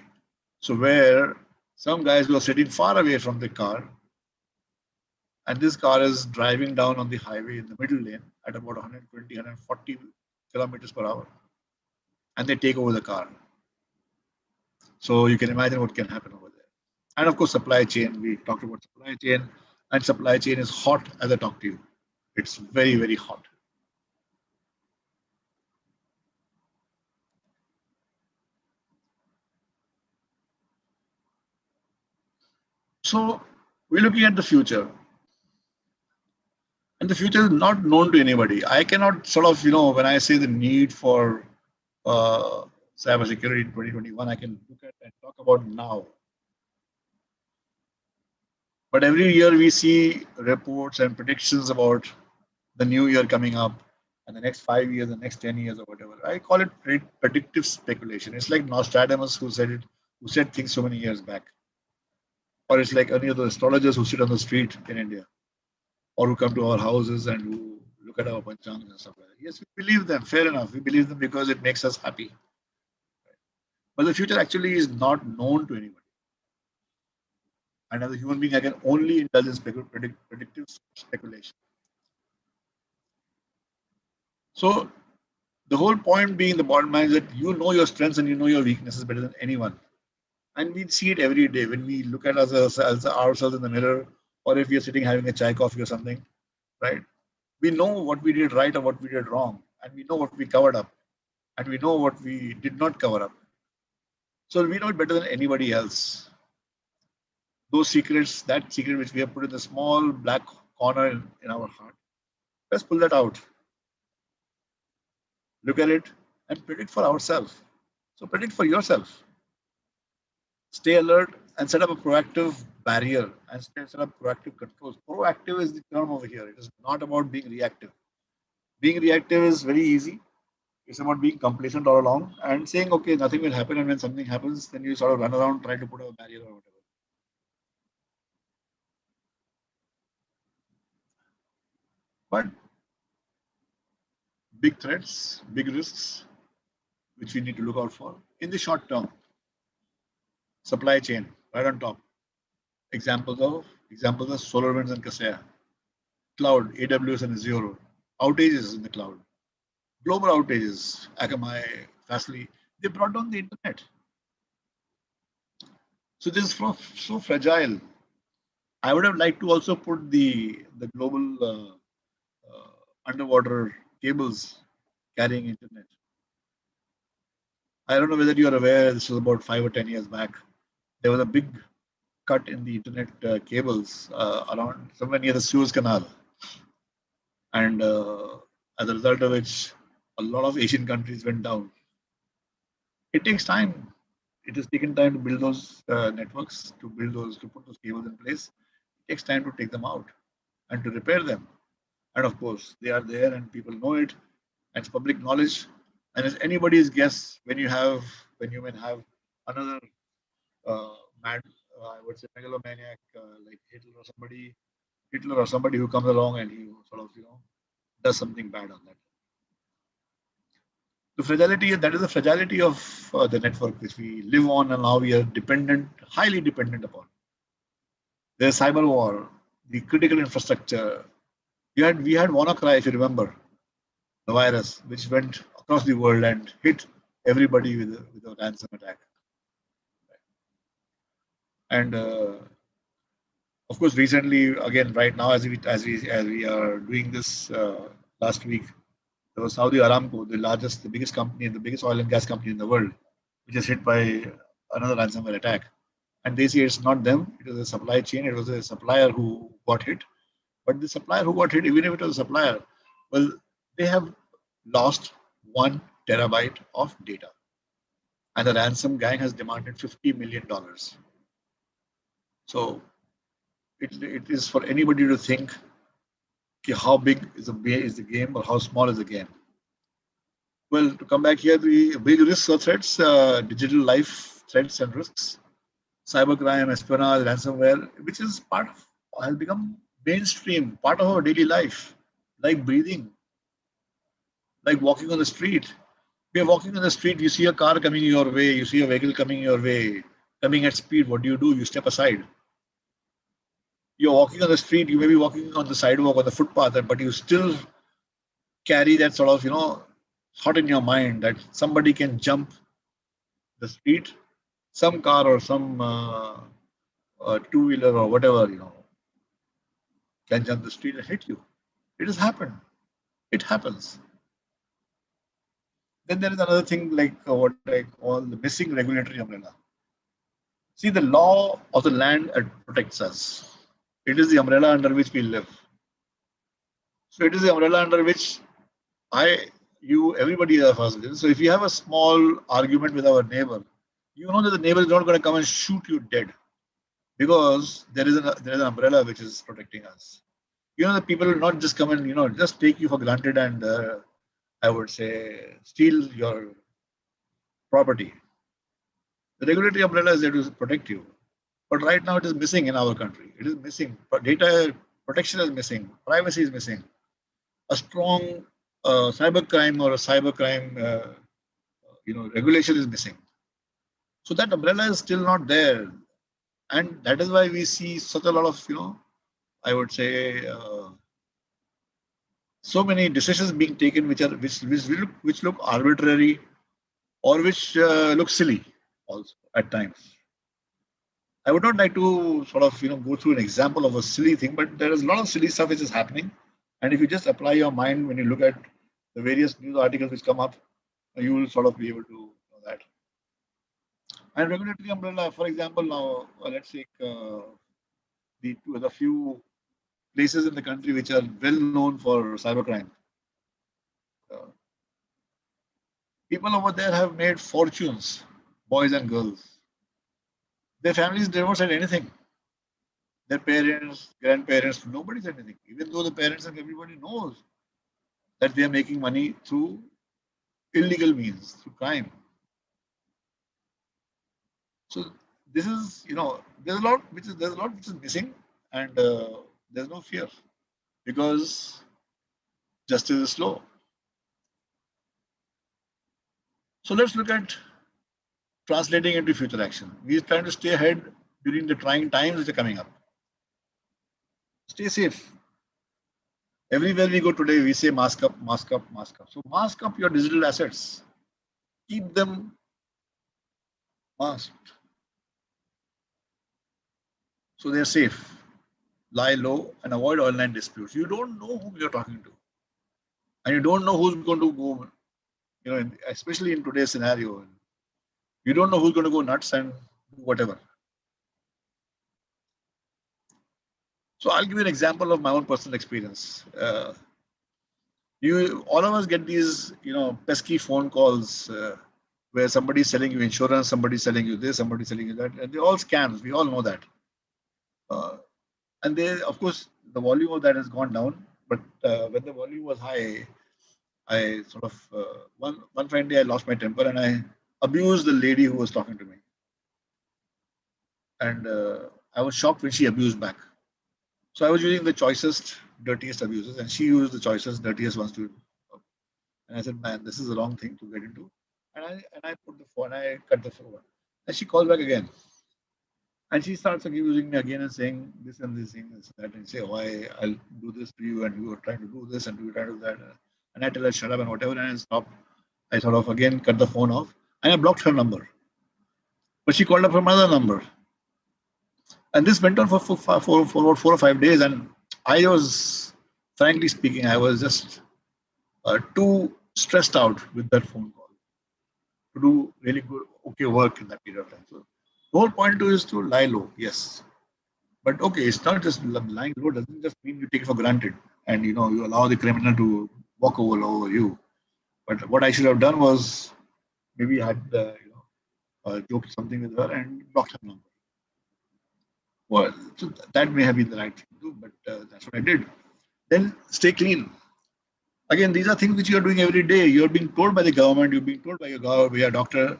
So where some guys were sitting far away from the car, and this car is driving down on the highway in the middle lane at about 120, 140 kilometers per hour, and they take over the car. So you can imagine what can happen over there. And of course, supply chain. We talked about supply chain, and supply chain is hot as I talk to you. It's very, very hot. So we're looking at the future, and the future is not known to anybody. I cannot sort of, when I say the need for uh, cybersecurity in 2021, I can look at and talk about now. But every year we see reports and predictions about the new year coming up and the next 5 years, the next 10 years, or whatever. I call it predictive speculation. It's like Nostradamus who said it, who said things so many years back. Or it's like any of the astrologers who sit on the street in India or who come to our houses and who look at our panchangas and stuff like that. Yes, we believe them. Fair enough. We believe them because it makes us happy. But the future actually is not known to anybody. And as a human being, I can only indulge in predictive speculation. So the whole point being the bottom line is that you know your strengths and you know your weaknesses better than anyone. And we see it every day when we look at ourselves in the mirror, or if we are sitting having a chai coffee or something, right? We know what we did right or what we did wrong, and we know what we covered up, and we know what we did not cover up. So we know it better than anybody else. Those secrets, that secret which we have put in the small black corner in our heart, let's pull that out, look at it, and predict for ourselves. So predict for yourself. Stay alert and set up a proactive barrier and set up proactive controls. Proactive is the term over here. It is not about being reactive. Being reactive is very easy. It's about being complacent all along and saying, okay, nothing will happen. And when something happens, then you sort of run around trying to put up a barrier or whatever. But big threats, big risks, which we need to look out for in the short term. Supply chain, right on top. Examples of SolarWinds and Kaseya. Cloud, AWS and Azure. Outages in the cloud. Global outages, Akamai, Fastly, they brought down the internet. So this is so fragile. I would have liked to also put the global underwater cables carrying internet. I don't know whether you are aware, this was about 5 or 10 years back. There was a big cut in the internet cables around somewhere near the Suez Canal. And as a result of which, a lot of Asian countries went down. It takes time. It has taken time to build those networks, to put those cables in place. It takes time to take them out and to repair them. And of course, they are there and people know it, and it's public knowledge. And it's anybody's guess when you may have another uh, mad, I would say megalomaniac like Hitler or somebody who comes along and he sort of does something bad on that. The fragility that is the fragility of the network which we live on and now we are dependent, highly dependent upon. There's cyber war, the critical infrastructure. We had WannaCry, if you remember, the virus which went across the world and hit everybody with a ransom attack. And of course, recently, again, right now, as we are doing this last week, there was Saudi Aramco, the biggest company, the biggest oil and gas company in the world, which is hit by another ransomware attack. And they say it's not them; it was a supply chain. It was a supplier who got hit. But the supplier who got hit, even if it was a supplier, well, they have lost 1 terabyte of data, and the ransom gang has demanded $50 million. So it is for anybody to think how big is the game or how small is the game. Well, to come back here, the big risks or threats, digital life threats and risks, cybercrime, espionage, ransomware, which is has become mainstream, part of our daily life, like breathing, like walking on the street. We are walking on the street, you see a car coming your way, you see a vehicle coming your way, coming at speed. What do? You step aside. You're walking on the street, you may be walking on the sidewalk or the footpath, but you still carry that sort of, thought in your mind that somebody can jump the street, some car or some two-wheeler or whatever, can jump the street and hit you. It has happened. It happens. Then there is another thing like what I call the missing regulatory umbrella. See, the law of the land protects us. It is the umbrella under which we live. So it is the umbrella under which everybody of us lives. So if you have a small argument with our neighbor, you know that the neighbor is not going to come and shoot you dead because there is an umbrella which is protecting us. The people will not just come and just take you for granted and I would say steal your property. The regulatory umbrella is there to protect you. But right now it is missing in our country. It is missing. Data protection is missing. Privacy is missing. A strong cybercrime or a cybercrime regulation is missing. So that umbrella is still not there, and that is why we see such a lot of I would say so many decisions being taken which look arbitrary or which look silly also at times. I would not like to sort of go through an example of a silly thing, but there is a lot of silly stuff which is happening. And if you just apply your mind when you look at the various news articles which come up, you will sort of be able to know that. And regulatory umbrella, for example, now let's take the few places in the country which are well known for cybercrime. Uh, People over there have made fortunes, boys and girls. Their families never said anything. Their parents, grandparents, nobody said anything. Even though the parents and everybody knows that they are making money through illegal means, through crime. So this is, there's a lot which is missing, and there's no fear because justice is slow. So let's look at translating into future action. We are trying to stay ahead during the trying times which are coming up. Stay safe. Everywhere we go today, we say mask up, mask up, mask up. So mask up your digital assets. Keep them masked so they're safe. Lie low and avoid online disputes. You don't know whom you're talking to, and you don't know who's going to go. Especially in today's scenario, You don't know who's going to go nuts and do whatever. So I'll give you an example of my own personal experience. You all of us get these, pesky phone calls where somebody's selling you insurance, somebody's selling you this, somebody's selling you that, and they're all scams. We all know that. Uh, and they, of course, the volume of that has gone down. But when the volume was high, I sort of one fine day I lost my temper and I abused the lady who was talking to me, and I was shocked when she abused back. So I was using the choicest, dirtiest abuses, and she used the choicest, dirtiest ones to. And I said, "Man, this is the wrong thing to get into." And I put the phone, I cut the phone, and she called back again, and she starts accusing me again and saying this and this thing, this and that, and say, "Why I'll do this to you, and you are trying to do this, and you are trying to do that." And I tell her, "Shut up," and whatever, and I stop. I sort of again cut the phone off, and I blocked her number. But she called up from another number, and this went on for about 4 or 5 days, and I was, frankly speaking, I was just too stressed out with that phone call to do really good, okay work in that period of time. So the whole point too is to lie low, yes, but okay, it's not just lying low. Doesn't just mean you take it for granted and you allow the criminal to walk over you. But what I should have done was maybe I had joked something with her and blocked her number. Well, so that may have been the right thing to do, but that's what I did. Then stay clean. Again, these are things which you are doing every day. You are being told by the government, you're being told by your doctor,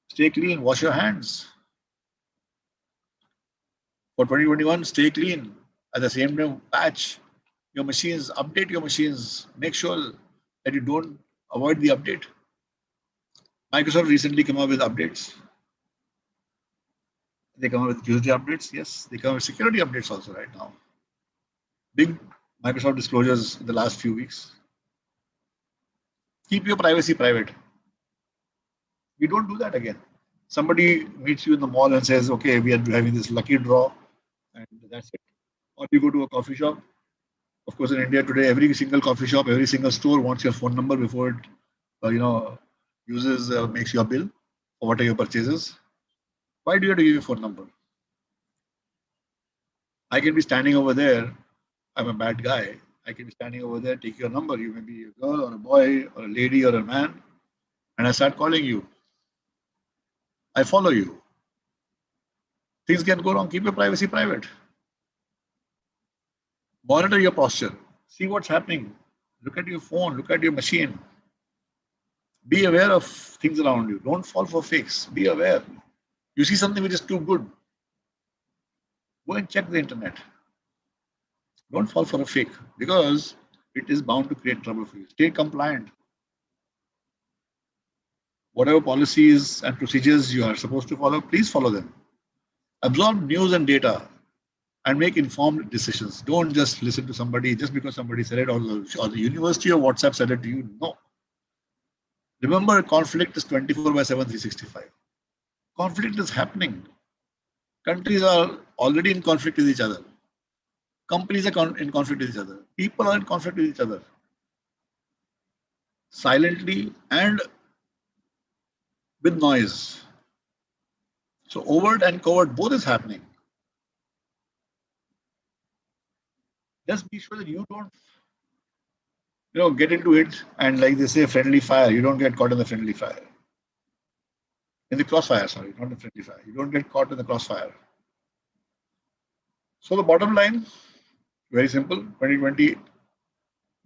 stay clean, wash your hands. For 2021, stay clean. At the same time, patch your machines, update your machines, make sure that you don't avoid the update. Microsoft recently came up with updates. They come up with Tuesday updates, yes. They come up with security updates also right now. Big Microsoft disclosures in the last few weeks. Keep your privacy private. We don't do that again. Somebody meets you in the mall and says, okay, we are having this lucky draw, and that's it. Or you go to a coffee shop. Of course, in India today, every single coffee shop, every single store wants your phone number before it, makes you a bill for what are your purchases. Why do you have to give your phone number? I can be standing over there. I'm a bad guy. I can be standing over there, take your number. You may be a girl or a boy or a lady or a man, and I start calling you. I follow you. Things can go wrong. Keep your privacy private. Monitor your posture. See what's happening. Look at your phone. Look at your machine. Be aware of things around you. Don't fall for fakes. Be aware. You see something which is too good. Go and check the internet. Don't fall for a fake because it is bound to create trouble for you. Stay compliant. Whatever policies and procedures you are supposed to follow, please follow them. Absorb news and data and make informed decisions. Don't just listen to somebody just because somebody said it or the university or WhatsApp said it to you. No. Remember, conflict is 24/7, 365. Conflict is happening. Countries are already in conflict with each other. Companies are in conflict with each other. People are in conflict with each other. Silently and with noise. So overt and covert both is happening. Just be sure that you don't, get into it and like they say, friendly fire. You don't get caught in the friendly fire. In the crossfire, sorry, not the friendly fire. You don't get caught in the crossfire. So the bottom line, very simple. 2020,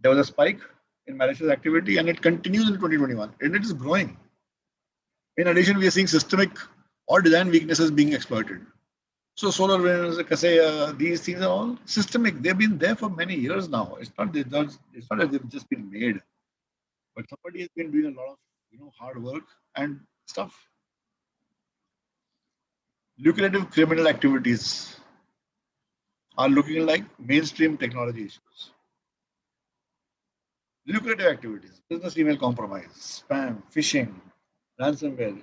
there was a spike in malicious activity, and it continues in 2021, and it is growing. In addition, we are seeing systemic or design weaknesses being exploited. So solar winds, these things are all systemic. They've been there for many years now. It's not that they've just been made, but somebody has been doing a lot of hard work and stuff. Lucrative criminal activities are looking like mainstream technology issues. Lucrative activities, business email compromise, spam, phishing, ransomware.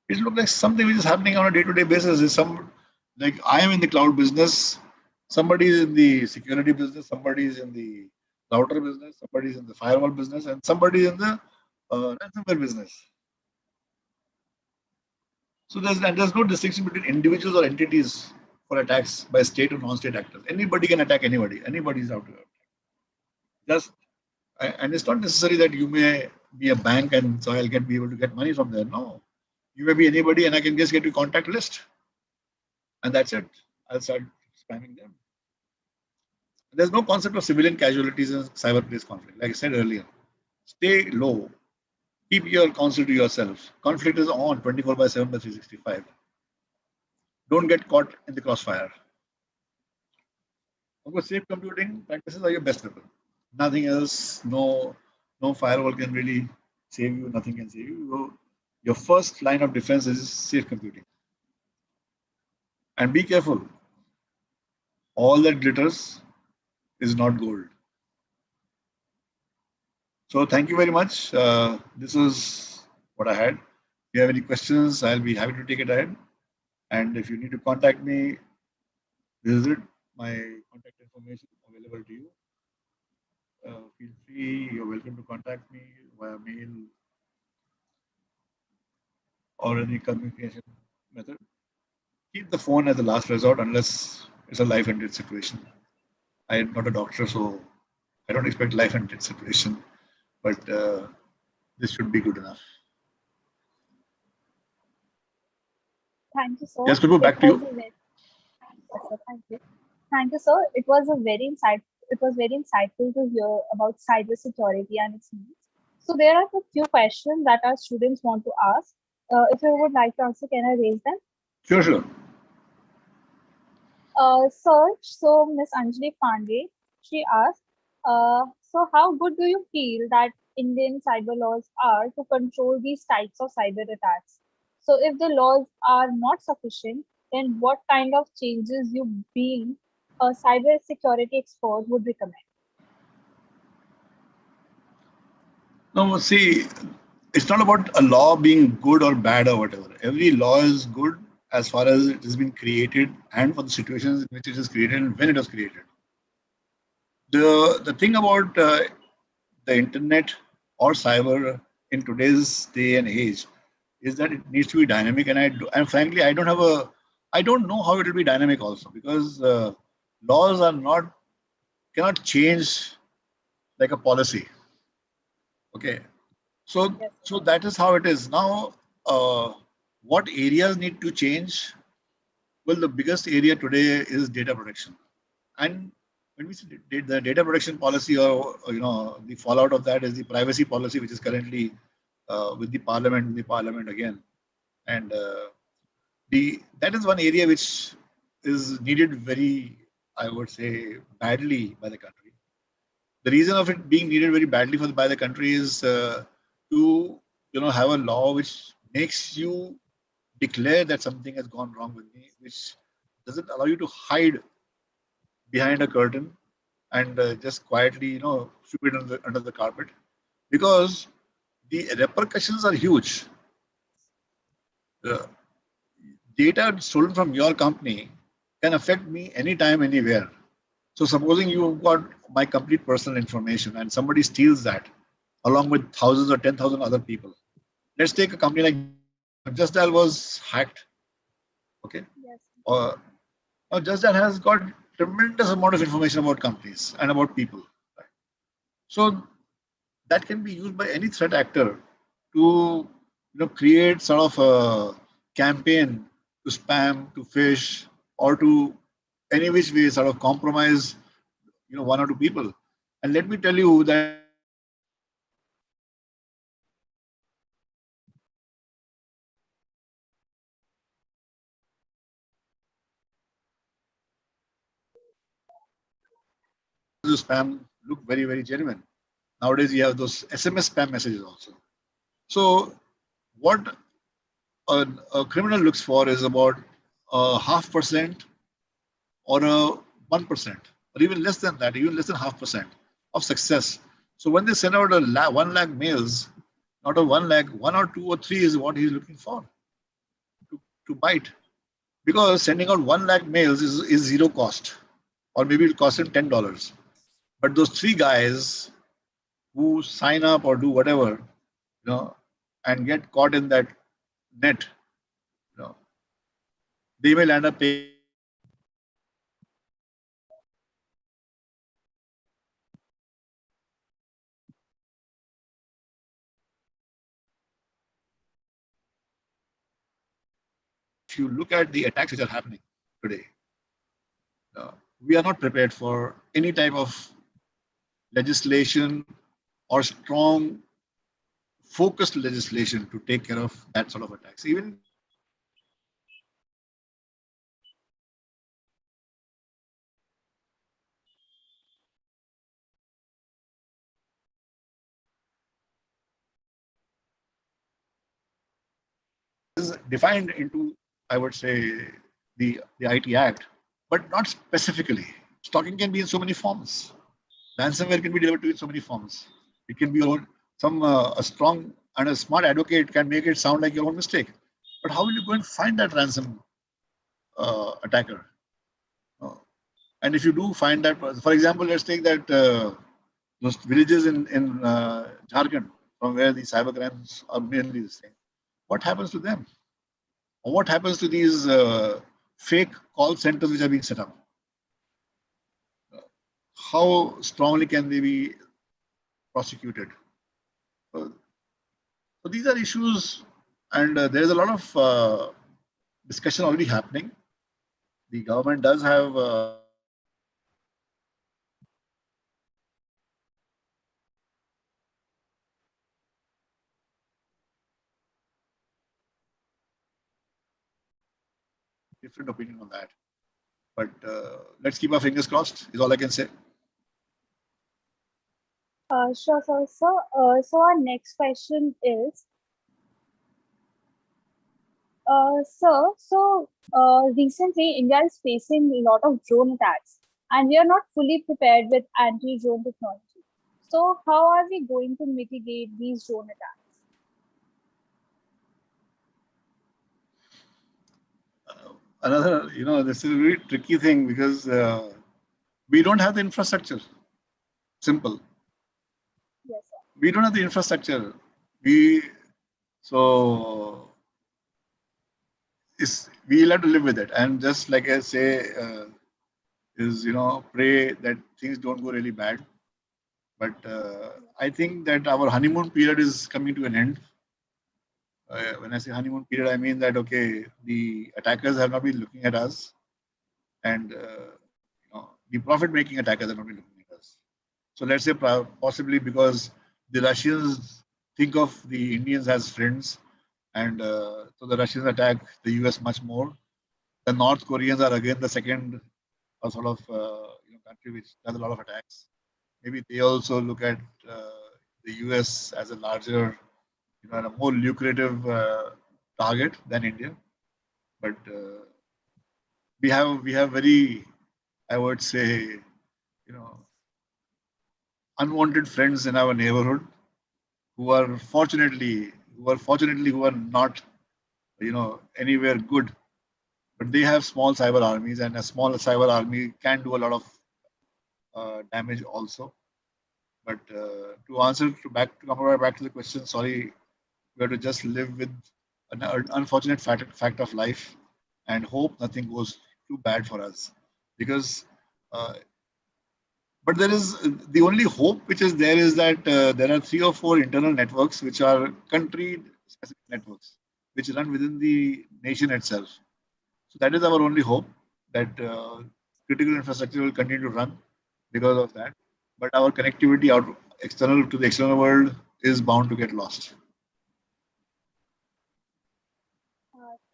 It looks like something which is happening on a day-to-day basis. Is some like I am in the cloud business, somebody is in the security business, somebody is in the router business, somebody is in the firewall business, and somebody is in the ransomware business. So there's no distinction between individuals or entities for attacks by state or non-state actors. Anybody can attack anybody. Anybody's out to attack. Just and it's not necessary that you may be a bank and so I'll be able to get money from there. No, you may be anybody and I can just get your contact list, and that's it. I'll start spamming them. There's no concept of civilian casualties in cyber-based conflict. Like I said earlier, stay low. Keep your counsel to yourself. Conflict is on 24/7 by 365. Don't get caught in the crossfire. Of course, safe computing practices are your best weapon. Nothing else, no firewall can really save you, nothing can save you. Your first line of defense is safe computing. And be careful. All that glitters is not gold. So thank you very much. This is what I had. If you have any questions, I'll be happy to take it ahead. And if you need to contact me, this is it. My contact information available to you. Feel free. You're welcome to contact me via mail or any communication method. Keep the phone as the last resort unless it's a life and death situation. I'm not a doctor, so I don't expect life and death situation, but this should be good enough. Thank you, sir. Yes, Kupu, It back to was you. a very, yes, sir, thank you. Thank you, sir. It was a very it was very insightful to hear about cybersecurity and its needs. So there are a few questions that our students want to ask. If you would like to answer, can I raise them? Sure, sure. So Miss Anjali Pandey, she asked, so how good do you feel that Indian cyber laws are to control these types of cyber attacks? So if the laws are not sufficient, then what kind of changes you being a cyber security expert would recommend? No, see, it's not about a law being good or bad or whatever. Every law is good as far as it has been created and for the situations in which it is created and when it was created. The thing about the internet or cyber in today's day and age is that it needs to be dynamic, and frankly I don't know how it will be dynamic also, because laws are not cannot change like a policy. Okay, so Yes. so that is how it is now. What areas need to change? Well, the biggest area today is data protection. And when we say the data protection policy, or the fallout of that is the privacy policy, which is currently with the parliament again. And the that is one area which is needed very, I would say, badly by the country. The reason of it being needed very badly by the country is to have a law which makes you declare that something has gone wrong with me, which doesn't allow you to hide behind a curtain and just quietly, sweep it under the carpet, because the repercussions are huge. The data stolen from your company can affect me anytime, anywhere. So, supposing you've got my complete personal information and somebody steals that along with thousands or 10,000 other people. Let's take a company like Just Dial was hacked. Okay. Yes. Or Just Dial has got tremendous amount of information about companies and about people. Right? So that can be used by any threat actor to create sort of a campaign to spam, to phish, or to any which way sort of compromise one or two people. And let me tell you that the spam look very, very genuine. Nowadays, you have those SMS spam messages also. So, what a criminal looks for is about a 0.5% or a 1%, or even less than that, even less than 0.5% of success. So, when they send out 1 lakh mails, not a 1 lakh, 1 or 2 or 3 is what he's looking for to bite. Because sending out 1 lakh mails is zero cost, or maybe it'll cost him $10. But those 3 guys who sign up or do whatever, and get caught in that net, they may land up paying. If you look at the attacks which are happening today, uh, we are not prepared for any type of legislation or strong focused legislation to take care of that sort of attacks. Even is defined into, I would say, the IT Act, but not specifically. Stalking can be in so many forms. Ransomware can be delivered to you in so many forms. It can be your own, a strong and a smart advocate can make it sound like your own mistake. But how will you go and find that ransom attacker? Uh, and if you do find that, for example, let's take that those villages in Jharkhand from where the cyber crimes are mainly this thing. What happens to them? Or what happens to these fake call centers which are being set up? How strongly can they be prosecuted? So, so these are issues, and there is a lot of discussion already happening. The government does have different opinion on that. But let's keep our fingers crossed, is all I can say. Sure, sir. So our next question is, recently India is facing a lot of drone attacks, and we are not fully prepared with anti-drone technology. So how are we going to mitigate these drone attacks? Another, this is a very tricky thing because we don't have the infrastructure. Simple. Yes, sir. We don't have the infrastructure. We so we'll have to live with it. And just like I say, is pray that things don't go really bad. But I think that our honeymoon period is coming to an end. When I say honeymoon period, I mean that okay, the attackers have not been looking at us, and the profit-making attackers have not been looking at us. So let's say possibly because the Russians think of the Indians as friends, and so the Russians attack the US much more. The North Koreans are again the second sort of country which does a lot of attacks. Maybe they also look at the US as a larger, and a more lucrative target than India. But we have very, I would say, unwanted friends in our neighborhood who are not anywhere good, but they have small cyber armies, and a small cyber army can do a lot of damage also. But to answer to come back to the question, sorry, we have to just live with an unfortunate fact of life and hope nothing goes too bad for us, because uh, but there is the only hope which is there is that there are 3 or 4 internal networks which are country specific networks which run within the nation itself. So that is our only hope, that critical infrastructure will continue to run because of that. But our connectivity out external to the external world is bound to get lost.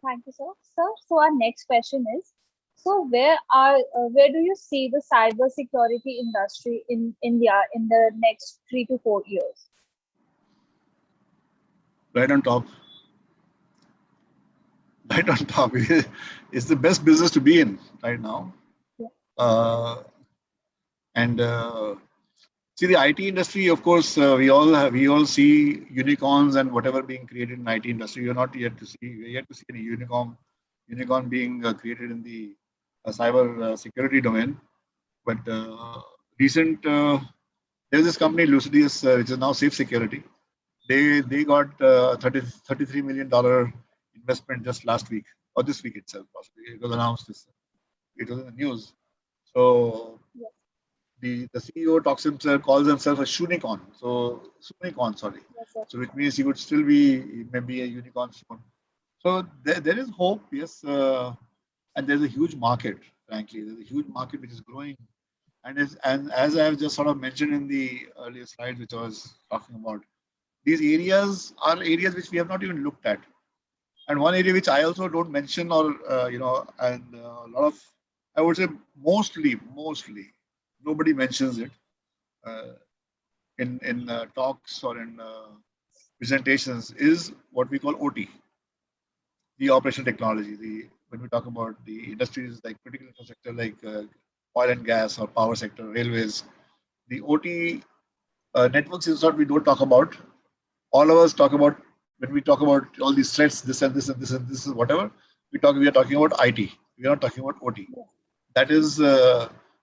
Thank you, sir. Sir, so our next question is, so where do you see the cyber security industry in India in the next 3 to 4 years? Right on top, right on top. It's the best business to be in right now. Yeah. And see, the IT industry, of course, we all see unicorns and whatever being created in IT industry. We're yet to see any unicorn being created in the cyber security domain. But recent there's this company Lucidius, which is now Safe Security. They got $33 million investment just last week. or this week itself, possibly. It was announced this. It was in the news. So Yes. the CEO calls himself a unicorn. So unicorn, sorry. Yes, sir. So which means he would still be maybe a unicorn soon. So there is hope, yes, and there's a huge market. Frankly, there's a huge market which is growing, and as I have just sort of mentioned in the earlier slide, which I was talking about, these areas are areas which we have not even looked at. And one area which I also don't mention, or and a lot of, I would say mostly, nobody mentions it uh, in talks or in presentations, is what we call OT, the operational technology. The When we talk about the industries like critical infrastructure, like oil and gas or power sector, railways, the OT networks is what we don't talk about. All of us talk about, when we talk about all these threats, this and this and this and this is whatever we are talking about IT. We are not talking about OT. Yes. That is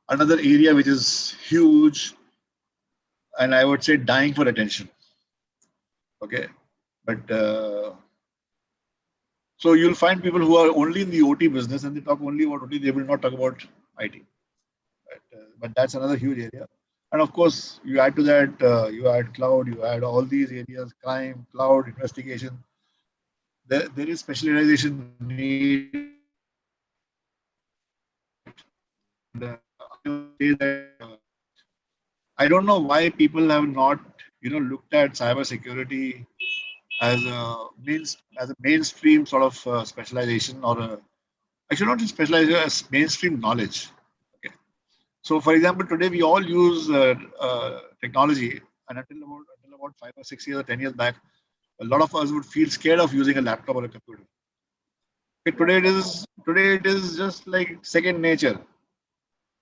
another area which is huge, and I would say dying for attention. Okay, but so you'll find people who are only in the OT business and they talk only about OT. They will not talk about IT. But that's another huge area. And of course, you add to that, you add cloud, you add all these areas, crime, cloud, investigation. There is specialization needed in all these areas. And I would say that I don't know why people have not, looked at cybersecurity as a mainstream sort of specialization, or I should not say specialization, as mainstream knowledge. Okay. So, for example, today we all use technology, and until about 5 or 6 years or 10 years back, a lot of us would feel scared of using a laptop or a computer. Okay, Yes, sir. today it is just like second nature,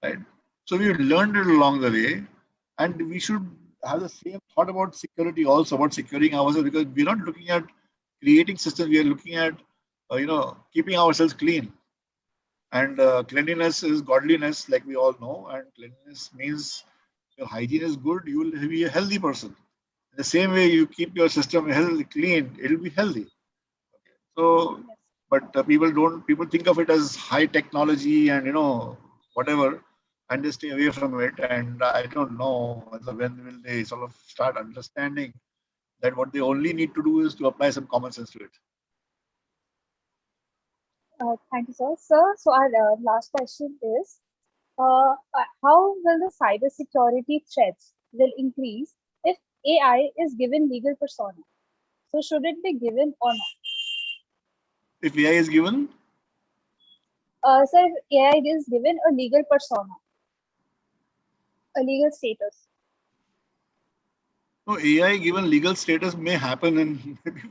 right? So we learned it along the way, and we should have the same thought about security also, about securing ourselves, because we're not looking at creating systems. We are looking at keeping ourselves clean. And cleanliness is godliness, like we all know. And cleanliness means your hygiene is good, you will be a healthy person. In the same way, you keep your system healthy, clean, it will be healthy. So, Yes. but people think of it as high technology and whatever, and they stay away from it. And I don't know when will they sort of start understanding that what they only need to do is to apply some common sense to it. Thank you, sir. Sir, so our last question is, how will the cybersecurity threats will increase if AI is given legal persona? So should it be given or not? If AI is given, Sir, if AI is given a legal persona, a legal status. no, AI given legal status may happen in maybe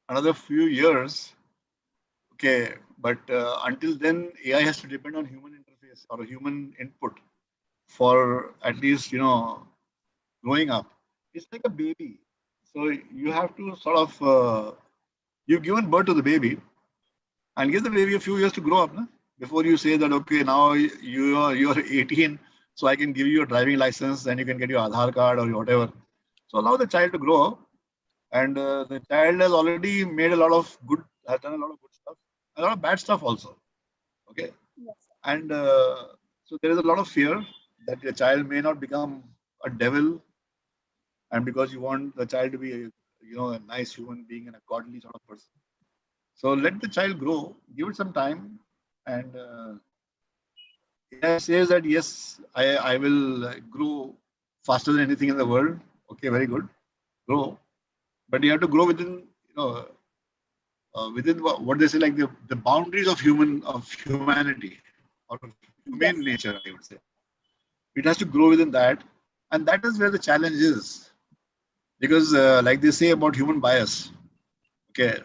another few years. Okay, but until then, AI has to depend on human interface or a human input for at least growing up. It's like a baby, so you have to sort of you've given birth to the baby and give the baby a few years to grow up, no? Before you say that okay, now you're 18, so I can give you a driving license and you can get your Aadhaar card or whatever. So allow the child to grow up, and the child has already made has done a lot of good stuff, a lot of bad stuff also. Okay, Yes, sir. and so there is a lot of fear that your child may not become a devil, and because you want the child to be a nice human being and a godly sort of person. So let the child grow, give it some time, and AI says that yes, I will grow faster than anything in the world. Okay, very good, grow, but you have to grow within what they say, like the boundaries of humanity or of humane Yes, nature, I would say. It has to grow within that, and that is where the challenge is, because like they say about human bias. Okay,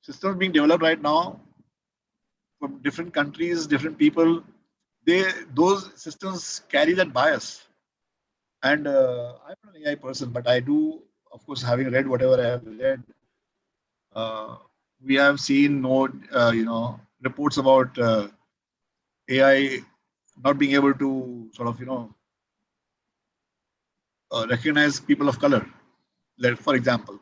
systems being developed right now from different countries, different people, they those systems carry that bias. And I'm not an AI person, but I do, of course, having read whatever I have read, uh, we have seen no, reports about AI not being able to sort of, recognize people of color, for example.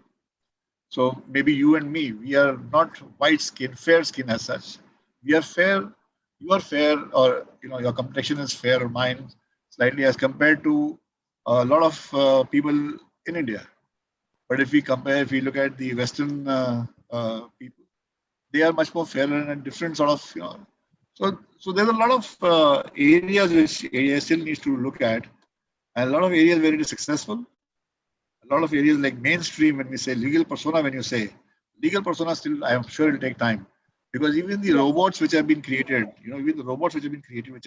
So maybe you and me, we are not white skin, fair skin as such. We are fair. You are fair, or your complexion is fair, or mine slightly as compared to a lot of people in India. But if we compare, if we look at the Western people, they are much more fairer and different sort of. So there's a lot of areas which India still needs to look at, and a lot of areas where it is successful. A lot of areas like mainstream, when we say legal persona, when you say legal persona, still I am sure it'll take time, because even the Yes, robots which have been created, even the robots which have been created, which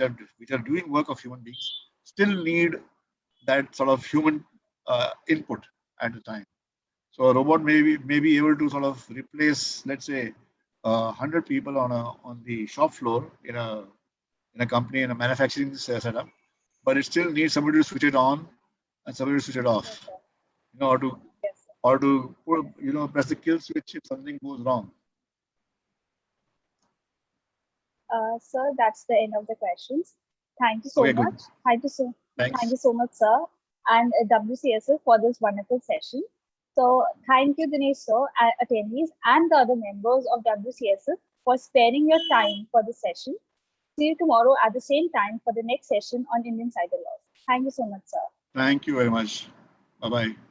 are doing work of human beings, still need that sort of human input at the time. So a robot may be able to sort of replace, let's say, 100 people on the shop floor in a company, in a manufacturing setup, but it still needs somebody to switch it on and somebody to switch it yes, off, sir. or to Yes, sir. press the kill switch if something goes wrong. Sir, that's the end of the questions. Thank you so Okay, much. good. Thank Thanks. you so much, sir, and WCSF for this wonderful session. So, thank you, Dinesh, sir, attendees, and the other members of WCSF for sparing your time for the session. See you tomorrow at the same time for the next session on Indian cyber laws. Thank you so much, sir. Thank you very much. Bye bye.